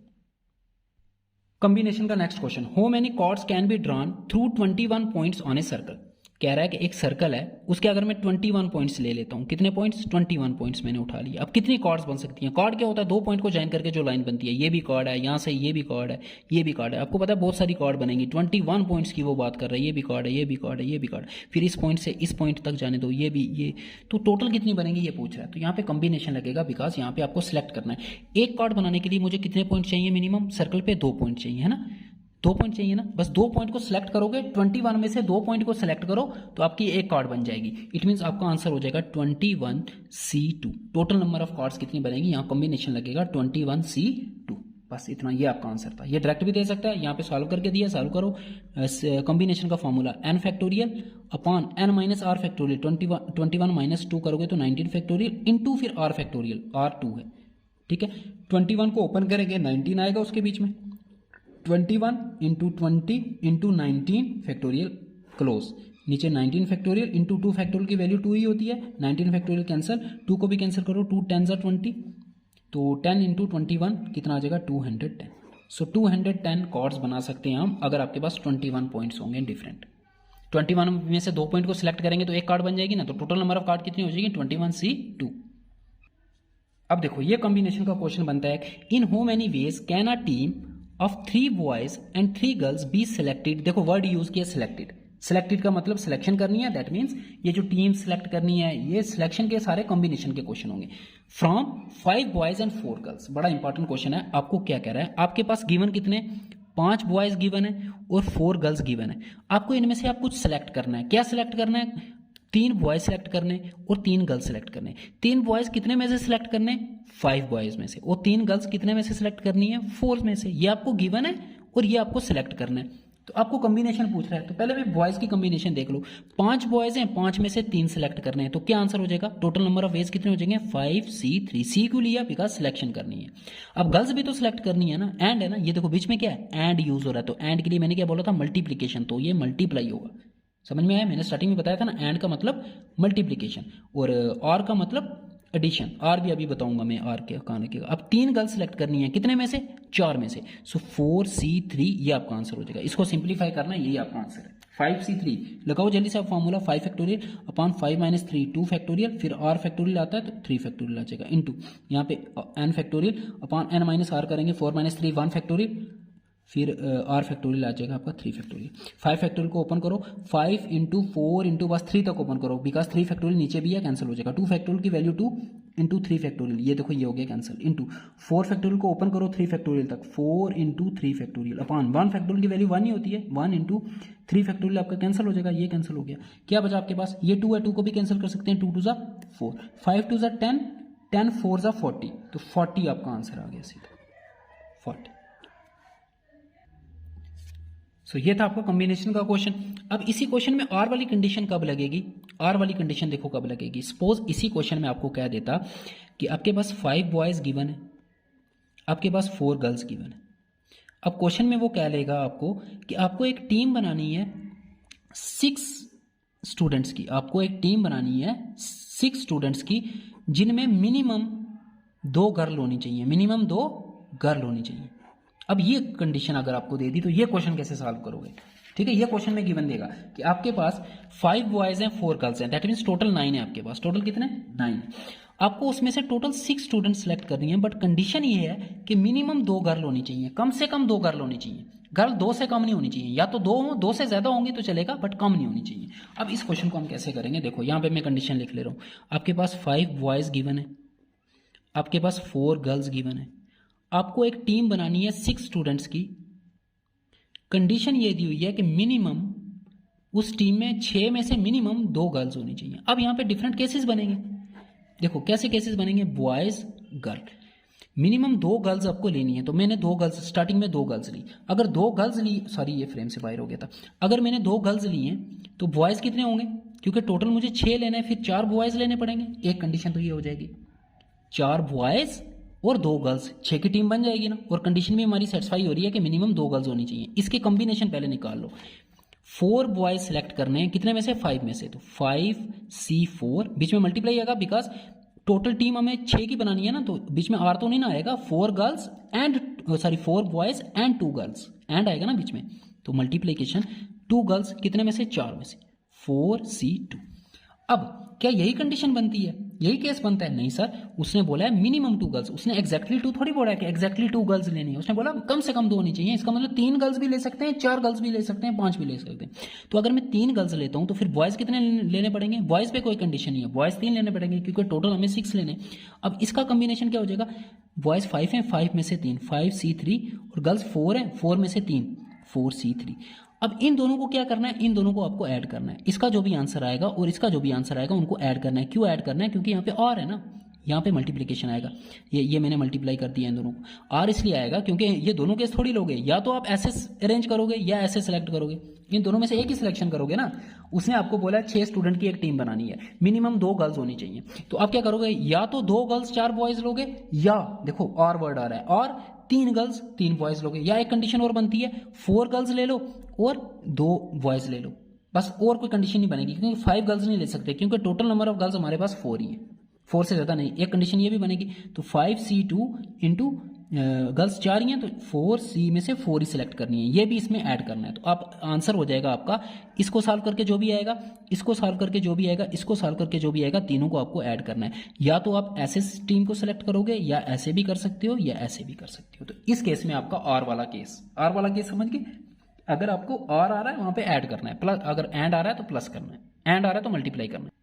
कॉम्बिनेशन का next question, how many chords can be drawn through 21 points on a circle. कह रहा है कि एक सर्कल है, उसके अगर मैं 21 पॉइंट्स ले लेता हूँ, कितने पॉइंट्स, 21 पॉइंट्स मैंने उठा लिया। अब कितनी कॉर्ड्स बन सकती हैं, कॉर्ड क्या होता है, 2 पॉइंट को ज्वाइन करके जो लाइन बनती है, ये भी कॉर्ड है, यहाँ से ये भी कॉर्ड है, ये भी कॉर्ड है, आपको पता है बहुत सारी कॉर्ड बनेंगी, 21 पॉइंट्स की वो बात कर रहा है, ये भी कॉर्ड है, ये भी कॉर्ड है, ये भी कॉर्ड है, फिर इस पॉइंट से इस पॉइंट तक जाने दो, ये भी, ये तो टोटल कितनी बनेंगी ये पूछ रहा है। तो यहाँ पे कॉम्बिनेशन लगेगा, बिकॉज यहाँ पे आपको सिलेक्ट करना है, एक कॉर्ड बनाने के लिए मुझे कितने पॉइंट चाहिए, मिनिमम सर्कल पे 2 पॉइंट चाहिए, है ना, 2 पॉइंट चाहिए ना, बस 2 पॉइंट को सिलेक्ट करोगे, 21 में से 2 पॉइंट को सिलेक्ट करो तो आपकी एक कार्ड बन जाएगी। इट मींस आपका आंसर हो जाएगा 21C2। Total number of cards कितनी बनेगी, यहाँ कॉम्बिनेशन लगेगा 21C2, बस इतना, ये आपका आंसर था। ये डायरेक्ट भी दे सकता है, यहाँ पे सॉल्व करके दिया, सॉल्व करो। कॉम्बिनेशन का formula n factorial upon n minus r factorial, 21 minus 2 करोगे तो 19 फैक्टोरियल इंटू फिर r फैक्टोरियल, r2 है, ठीक है। 21 को ओपन करेंगे 19 आएगा उसके बीच में, 21 इंटू 20 इंटू 19 फैक्टोरियल क्लोज, नीचे 19 फैक्टोरियल इंटू 2 फैक्टोरियल की वैल्यू 2 ही होती है, 19 फैक्टोरियल कैंसिल, 2 को भी कैंसिल करो, 2 10 20, तो 10 इंटू 21 कितना आ जाएगा 210। सो 210 कॉर्ड्स बना सकते हैं हम अगर आपके पास 21 पॉइंट्स होंगे डिफरेंट। 21 में से 2 पॉइंट को सिलेक्ट करेंगे तो एक कार्ड बन जाएगी ना, तो टोटल नंबर ऑफ कार्ड कितनी हो जाएगी 21C2। अब देखो ये कॉम्बिनेशन का क्वेश्चन बनता है, in how many ways can a team of 3 boys and 3 girls be selected. देखो वर्ड यूज किया सिलेक्टेड, सिलेक्टेड का मतलब सिलेक्शन करनी है, दैट मीन्स ये जो टीम सिलेक्ट करनी है, ये सिलेक्शन के सारे कॉम्बिनेशन के क्वेश्चन होंगे। फ्रॉम 5 बॉयज एंड 4 गर्ल्स, बड़ा इंपॉर्टेंट क्वेश्चन है। आपको क्या कह रहा है, आपके पास गिवन कितने, 5 बॉयज गिवन है और 4 गर्ल्स गिवन है, आपको इनमें से आप कुछ सिलेक्ट करना है। क्या सिलेक्ट करना है, 3 बॉयज सेलेक्ट करने और 3 गर्ल्स सेलेक्ट करने। 3 बॉयज कितने में से सिलेक्ट करने, 5 बॉयज में से, और 3 गर्ल्स कितने में से सिलेक्ट करनी है, 4 में से। ये आपको गिवन है और ये आपको सिलेक्ट करना है। तो आपको कॉम्बिनेशन पूछ रहा है, तो पहले मैं बॉयज की कॉम्बिनेशन देख लो। 5 बॉयज हैं, 5 में से 3 सिलेक्ट करने हैं, तो क्या आंसर हो जाएगा, टोटल नंबर ऑफ वेज कितने हो जाएंगे 5C3। सी क्यों लिया, बिकॉज सिलेक्शन करनी है। अब गर्ल्स भी तो सिलेक्ट करनी है ना, एंड है ना, ये देखो बीच में क्या है, एंड यूज हो रहा है, तो एंड के लिए मैंने क्या बोला था, मल्टीप्लीकेशन, तो ये मल्टीप्लाई होगा। समझ में आया, मैंने स्टार्टिंग में बताया था ना, एंड का मतलब मल्टीप्लीकेशन और आर का मतलब एडिशन, आर भी अभी बताऊंगा मैं आर के कहने के। अब 3 गर्ल्स सेलेक्ट करनी है, कितने में से, 4 में से, सो 4C3 ये आपका आंसर हो जाएगा। इसको सिंप्लीफाई करना है, यही आपका आंसर है। 5C3 लगाओ जल्दी से आप formula, 5 factorial upon 5 minus 3 2 factorial, फिर r फैक्टोरियल आता है तो 3 फैक्टोरियल आ जाएगा, इंटू यहाँ पे n factorial upon n minus r करेंगे, 4 माइनस 3 1 फैक्टोरियल, फिर r फैक्टोरियल आ जाएगा आपका 3 फैक्टोरियल। 5 फैक्टोरियल को ओपन करो, 5 इंटू 4 इंटू बस 3 तक ओपन करो, बिकॉज 3 फैक्टोरियल नीचे भी है, कैंसिल हो जाएगा। 2 फैक्टोरियल की वैल्यू 2 इंटू 3 फैक्टोरियल, ये देखो ये हो गया कैंसिल, इंटू 4 फैक्टोरियल को ओपन करो 3 फैक्टोरियल तक, 4 इंटू 3 फैक्टोरियल अपॉन 1 फैक्टोरियल की वैल्यू 1 ही होती है, 1 इंटू 3 फैक्टोरियल आपका कैंसिल हो जाएगा, ये कैंसिल हो गया। क्या बचा आपके पास, ये 2 है, 2 को भी कैंसिल कर सकते हैं, 2 2 4, 5 2 10, 10 4 40, तो 40 आपका आंसर आ गया सीधा 40। सो ये था आपका कॉम्बिनेशन का क्वेश्चन। अब इसी क्वेश्चन में आर वाली कंडीशन कब लगेगी, आर वाली कंडीशन देखो कब लगेगी। सपोज इसी क्वेश्चन में आपको कह देता कि आपके पास 5 बॉयज गिवन है, आपके पास 4 गर्ल्स गिवन है। अब क्वेश्चन में वो कह लेगा आपको कि आपको एक टीम बनानी है 6 स्टूडेंट्स की, आपको एक टीम बनानी है 6 स्टूडेंट्स की, जिनमें मिनिमम 2 गर्ल होनी चाहिए, मिनिमम 2 गर्ल होनी चाहिए। अब ये कंडीशन अगर आपको दे दी तो ये क्वेश्चन कैसे सॉल्व करोगे, ठीक है, ये क्वेश्चन में गिवन देगा कि आपके पास 5 बॉयज हैं 4 गर्ल्स हैं, दैट मीन्स टोटल 9 है आपके पास। टोटल कितने? 9। आपको उसमें से टोटल 6 स्टूडेंट सेलेक्ट करनी है, बट कंडीशन ये है कि मिनिमम 2 गर्ल होनी चाहिए, कम से कम 2 गर्ल होनी चाहिए। गर्ल 2 से कम नहीं होनी चाहिए, या तो 2 हो, 2 से ज्यादा होंगी तो चलेगा, बट कम नहीं होनी चाहिए। अब इस क्वेश्चन को हम कैसे करेंगे, देखो यहाँ पे मैं कंडीशन लिख ले रहा हूँ। आपके पास 5 बॉयज गिवन है, आपके पास 4 गर्ल्स गिवन है, आपको एक टीम बनानी है 6 स्टूडेंट्स की। कंडीशन ये दी हुई है कि मिनिमम उस टीम में 6 में से मिनिमम 2 गर्ल्स होनी चाहिए। अब यहाँ पे डिफरेंट केसेस बनेंगे, देखो कैसे केसेस बनेंगे, बॉयज गर्ल, मिनिमम 2 गर्ल्स आपको लेनी है। तो मैंने 2 गर्ल्स स्टार्टिंग में 2 गर्ल्स ली, अगर 2 गर्ल्स ली, सॉरी ये फ्रेम से बाहर हो गया था, अगर मैंने 2 गर्ल्स ली हैं तो बॉयज कितने होंगे, क्योंकि टोटल मुझे 6 लेने हैं, फिर 4 बॉयज लेने पड़ेंगे। एक कंडीशन तो ये हो जाएगी, 4 बॉयज और 2 गर्ल्स, 6 की टीम बन जाएगी ना। और कंडीशन भी हमारी सेटिस्फाई हो रही है कि मिनिमम 2 गर्ल्स होनी चाहिए। इसके कॉम्बिनेशन पहले निकाल लो। 4 बॉयज सेलेक्ट करने हैं, कितने में से? 5 में से। तो 5C4, बीच में मल्टीप्लाई आएगा बिकॉज टोटल टीम हमें 6 की बनानी है ना, तो बीच में आर तो नहीं ना आएगा। 4 girls and 4 boys and 2 girls, and आएगा ना बीच में, तो मल्टीप्लीकेशन 2 गर्ल्स कितने में से? 4 में से, 4C2। अब क्या यही कंडीशन बनती है, यही केस बनता है? नहीं सर, उसने बोला है मिनिमम 2 गर्ल्स, उसने एग्जैक्टली 2 थोड़ी बोला है कि एग्जैक्टली 2 गर्ल्स लेनी है, उसने बोला कम से कम 2 होनी चाहिए। इसका मतलब 3 गर्ल्स भी ले सकते हैं, 4 गर्ल्स भी ले सकते हैं, 5 भी ले सकते हैं। तो अगर मैं 3 गर्ल्स लेता हूं तो फिर बॉयज कितने लेने पड़ेंगे? बॉयज पे कोई कंडीशन नहीं है, बॉयज 3 लेने पड़ेंगे क्योंकि टोटल हमें 6 लेने। अब इसका कॉम्बिनेशन क्या हो जाएगा, बॉयज 5 हैं, 5 में से 3, 5C3, और गर्ल्स 4 है, 4 में से 3, 4C3। अब इन दोनों को क्या करना है, इन दोनों को आपको ऐड करना है। इसका जो भी आंसर आएगा और इसका जो भी आंसर आएगा उनको ऐड करना है। क्यों ऐड करना है? क्योंकि यहाँ पे और है ना, यहाँ पे मल्टीप्लिकेशन आएगा, ये मैंने मल्टीप्लाई कर दिया इन दोनों को। आर इसलिए आएगा क्योंकि ये दोनों केस थोड़ी लोगे, या तो आप ऐसे अरेंज करोगे या ऐसे सेलेक्ट करोगे, इन दोनों में से एक ही सिलेक्शन करोगे ना। उसने आपको बोला 6 स्टूडेंट की एक टीम बनानी है, मिनिमम 2 गर्ल्स होनी चाहिए, तो आप क्या करोगे, या तो 2 गर्ल्स 4 बॉयज लोगे, या देखो और वर्ड आ रहा है, और 3 गर्ल्स 3 बॉयज लोगे, या एक कंडीशन और बनती है 4 गर्ल्स ले लो और 2 बॉयज ले लो, बस और कोई कंडीशन नहीं बनेगी, क्योंकि 5 गर्ल्स नहीं ले सकते, क्योंकि टोटल नंबर ऑफ गर्ल्स हमारे पास 4 ही है, 4 से ज्यादा नहीं। एक कंडीशन ये भी बनेगी, तो 5C2 इंटू गर्ल्स 4 ही हैं, तो 4C में से 4 ही सिलेक्ट करनी है, ये भी इसमें ऐड करना है। तो आप आंसर हो जाएगा आपका, इसको सॉल्व करके जो भी आएगा, इसको सॉल्व करके जो भी आएगा, इसको सॉल्व करके जो भी आएगा, तीनों को आपको ऐड करना है। या तो आप ऐसे टीम को सिलेक्ट करोगे, या ऐसे भी कर सकते हो, या ऐसे भी कर सकते हो। तो इस केस में आपका आर वाला केस समझ गए। अगर आपको आर आ रहा है वहां पे ऐड करना है, प्लस अगर एंड आ रहा है तो प्लस करना है, एंड आ रहा है तो मल्टीप्लाई करना है।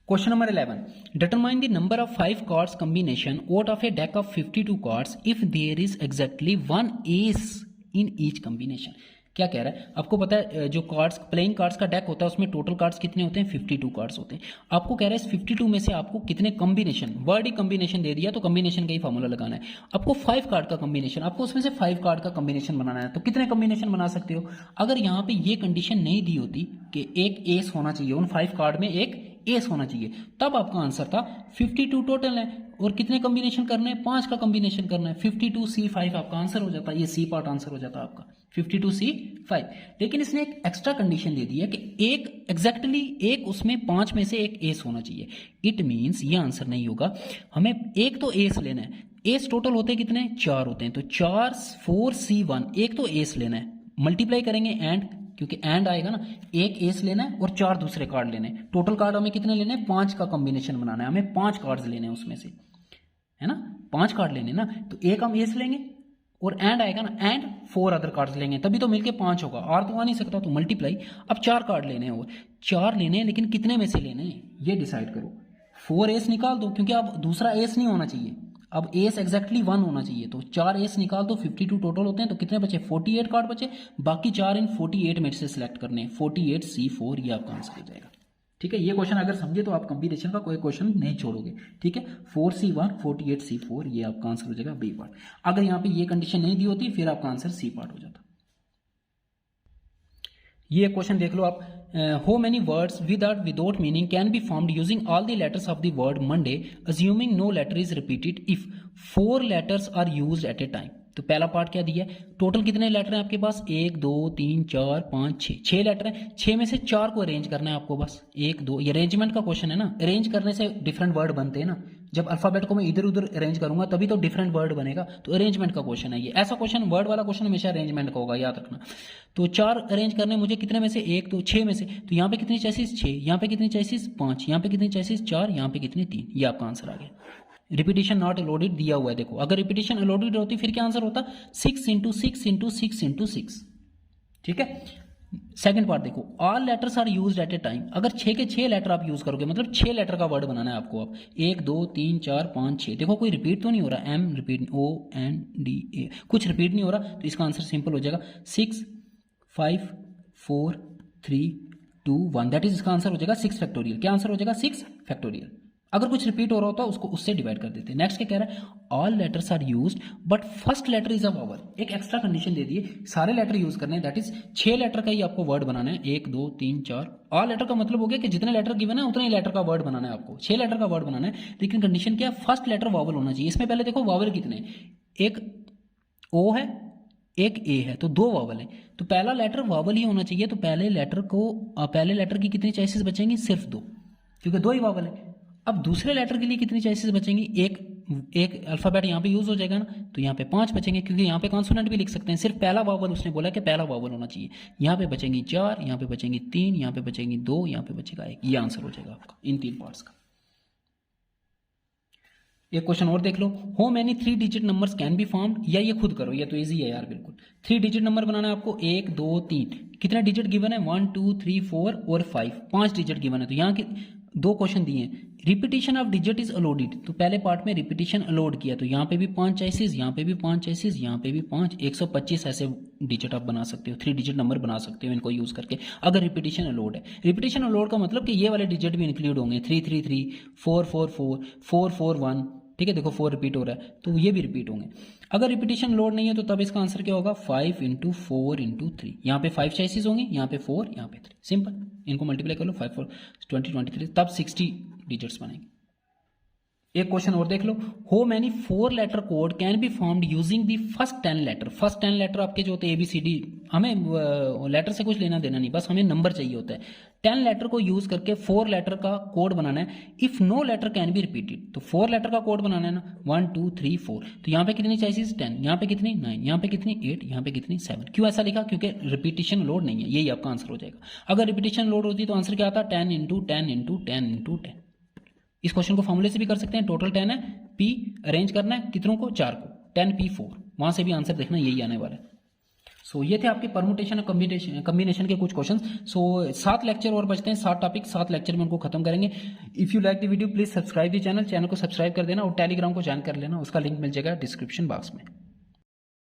Question number 11. Determine the number of 5 cards combination out of a deck of 52 cards if there is exactly one ace in each combination. क्या कह रहा है, आपको पता है जो कार्ड्स प्लेइंग कार्ड्स का डेक होता है उसमें टोटल कार्ड्स कितने होते हैं, 52 कार्ड्स होते हैं। आपको कह रहा है इस 52 में से आपको कितने कॉम्बिनेशन, वर्ड ही कॉम्बिनेशन दे दिया तो कॉम्बिनेशन का ही फॉर्मूला लगाना है। आपको 5 कार्ड का कॉम्बिनेशन, आपको उसमें से 5 कार्ड का कॉम्बिनेशन बनाना है, तो कितने कॉम्बिनेशन बना सकते हो। अगर यहाँ पे ये कंडीशन नहीं दी होती कि एक एस होना चाहिए, उन 5 कार्ड में एक एस होना चाहिए, तब आपका आंसर था 52 टोटल है, और कितने कॉम्बिनेशन करने हैं, 5 का कॉम्बिनेशन करना है, 52C5 आपका आंसर हो जाता है, ये सी पार्ट आंसर हो जाता है आपका 52C5। लेकिन इसने एक एक्स्ट्रा कंडीशन दे दी है कि एक एग्जैक्टली एक उसमें 5 में से एक एस होना चाहिए। इट मीन्स ये आंसर नहीं होगा, हमें एक तो एस लेना है। एस टोटल होते हैं कितने, 4 होते हैं, तो 4 4C1, एक तो एस लेना है, मल्टीप्लाई करेंगे एंड, क्योंकि एंड आएगा ना, एक एस लेना है और 4 दूसरे कार्ड लेने हैं। टोटल कार्ड हमें कितने लेने हैं, 5 का कॉम्बिनेशन बनाना है, हमें 5 कार्ड्स लेने हैं उसमें से, है ना, 5 कार्ड लेने ना, तो एक हम एस लेंगे और एंड आएगा ना, एंड 4 अदर कार्ड्स लेंगे, तभी तो मिलके 5 होगा, और तो आ नहीं सकता, तो मल्टीप्लाई। अब 4 कार्ड लेने हैं, और 4 लेने हैं, लेकिन कितने में से लेने हैं ये डिसाइड करो। 4 एस निकाल दो, क्योंकि अब दूसरा एस नहीं होना चाहिए, अब एस एग्जैक्टली 1 होना चाहिए, तो 4 एस निकाल दो, 52 टोटल होते हैं, तो कितने बचे, 48 कार्ड बचे, बाकी 4 इन 48 में से सिलेक्ट करने हैं, 48C4 ये आपका आंसर हो जाएगा। ठीक है, ये क्वेश्चन अगर समझे तो आप कॉम्बिनेशन का कोई क्वेश्चन नहीं छोड़ोगे। ठीक है, 4C1 48C4 ये आपका आंसर हो जाएगा बी पार्ट। अगर यहाँ पे ये कंडीशन नहीं दी होती फिर आपका आंसर सी पार्ट हो जाता। ये क्वेश्चन देख लो आप, how many words without meaning can be formed using all the letters of the word Monday assuming no letter is repeated if 4 letters are used at a time। तो पहला part क्या दिया है, टोटल कितने letter हैं आपके पास, 1 2 3 4 5 6, 6 letter हैं, 6 में से 4 को अरेंज करना है आपको, बस 1 2, ये अरेंजमेंट का क्वेश्चन है ना, अरेंज करने से डिफरेंट वर्ड बनते हैं ना, जब अल्फाबेट को मैं इधर उधर अरेंज करूंगा तभी तो डिफरेंट वर्ड बनेगा, तो अरेंजमेंट का क्वेश्चन है ये। ऐसा क्वेश्चन, वर्ड वाला क्वेश्चन हमेशा अरेंजमेंट का होगा, याद रखना। तो 4 अरेंज करने मुझे कितने में से, 1 तो 6 में से, तो यहाँ पे कितनी चॉइसेस 6, यहाँ पे कितनी चॉइसेस 5, यहाँ पे कितनी चॉइसेस 4, यहाँ पे कितनी 3, ये आपका आंसर आ गया। रिपीटिशन नॉट अलोडेड दिया हुआ है, देखो अगर रिपीटिशन अलोडेड होती फिर क्या आंसर होता, 6 इंटू 6 इंटू 6 इंटू 6, ठीक है। सेकंड पार्ट देखो, all letters are used at a time, अगर 6 के 6 लेटर आप यूज करोगे, मतलब 6 लेटर का वर्ड बनाना है आपको। अब 1 2 3 4 5 6, देखो कोई रिपीट तो नहीं हो रहा, M repeat, O N D A, कुछ रिपीट नहीं हो रहा, तो इसका आंसर सिंपल हो जाएगा 6 5 4 3 2 1, दैट इज इसका आंसर हो जाएगा 6 फैक्टोरियल। क्या आंसर हो जाएगा 6 फैक्टोरियल। अगर कुछ रिपीट हो रहा होता उसको उससे डिवाइड कर देते। नेक्स्ट क्या कह रहा है, all letters are used but first letter is a vowel, एक एक्स्ट्रा कंडीशन दे दिए, सारे लेटर यूज करने हैं, दैट इज 6 लेटर का ही आपको वर्ड बनाना है, 1 2 3 4। ऑल लेटर का मतलब हो गया कि जितने लेटर गिवन है उतने ही लेटर का वर्ड बनाना है आपको, 6 लेटर का वर्ड बनाना है, लेकिन कंडीशन क्या है, फर्स्ट लेटर वावल होना चाहिए। इसमें पहले देखो वावल कितने, एक ओ है एक ए है, तो 2 वावल है, तो पहला लेटर वावल ही होना चाहिए, तो पहले लेटर की कितनी चॉइसेस बचेंगी, सिर्फ 2, क्योंकि 2 ही वावल है। अब दूसरे लेटर के लिए कितनी चॉइसेस बचेंगी, एक अल्फाबेट यहाँ पे यूज हो जाएगा ना, तो यहाँ पे 5 बचेंगे, क्योंकि यहाँ पे कॉन्सोनेंट भी लिख सकते हैं, सिर्फ पहला वावल उसने बोला कि पहला वावल होना चाहिए। यहाँ पे बचेंगी 4, यहाँ पे बचेंगी 3, यहाँ पे बचेंगी 2, यहाँ पे बचेगा 1, ये आंसर हो जाएगा आपका इन 3 पार्ट्स का। एक क्वेश्चन और देख लो, how many 3 digit numbers can be formed, या ये खुद करो, ये तो इजी है यार बिल्कुल। 3 डिजिट नंबर बनाना है आपको, 1 2 3, कितना डिजिट गिवन है, 1 2 3 4 और 5, 5 डिजिट गिवन है। तो यहाँ के 2 क्वेश्चन दिए हैं, repetition of digit is allowed, तो पहले पार्ट में रिपीटिशन अलोड किया, तो यहाँ पे भी 5 चॉइसेस, यहाँ पे भी 5 चॉइसेस, यहाँ पे भी 5, 125 ऐसे डिजिट आप बना सकते हो, 3 डिजिट नंबर बना सकते हो इनको यूज करके, अगर रिपीटिशन अलोड है। रिपीटिशन अलोड का मतलब कि ये वाले डिजिट भी इंक्लूड होंगे, 3 3 3, 4 4 4, 4 4 1, ठीक है, देखो 4 रिपीट हो रहा है, तो ये भी रिपीट होंगे। अगर रिपीटिशन लोड नहीं है तो तब इसका आंसर क्या होगा, 5 इंटू 4 इंटू 3, यहाँ पे 5 चॉइसेस होंगे, यहाँ पे 4, यहाँ पे 3, सिंपल, इनको मल्टीप्लाई कर लो, 5 4 20 23, तब 60 डिजिट्स बनेंगे। एक क्वेश्चन और देख लो, how many 4 letter code can be formed using the first 10 letter. First 10 letter आपके जो होते हैं ABCD, हमें लेटर से कुछ लेना देना नहीं, बस हमें नंबर चाहिए होता है। 10 लेटर को यूज करके 4 लेटर का कोड बनाना है, if no letter can be repeated, तो 4 लेटर का कोड बनाना है ना, 1 2 3 4, तो यहाँ पे कितनी चॉइसेस 10, यहाँ पे कितनी 9, यहाँ पे कितनी 8, यहाँ पे कितनी 7। क्यों ऐसा लिखा, क्योंकि रिपीटिशन लोड नहीं है, यही आपका आंसर हो जाएगा। अगर रिपीटिशन लोड होती तो आंसर क्या आता, 10 इंटू 10 इंटू 10 इंटू 10। इस क्वेश्चन को फॉर्मूले से भी कर सकते हैं, टोटल 10 है, P अरेंज करना है कितनों को, 4 को, 10P4, वहां से भी आंसर देखना यही आने वाला है। सो ये थे आपके परमुटेशन और कम्बिनेशन के कुछ क्वेश्चन। सो 7 लेक्चर और बचते हैं, 7 टॉपिक 7 लेक्चर में उनको खत्म करेंगे। If you like the video please subscribe the channel को सब्सक्राइब कर देना और टेलीग्राम को ज्वाइन कर लेना, उसका लिंक मिल जाएगा डिस्क्रिप्शन बॉक्स में।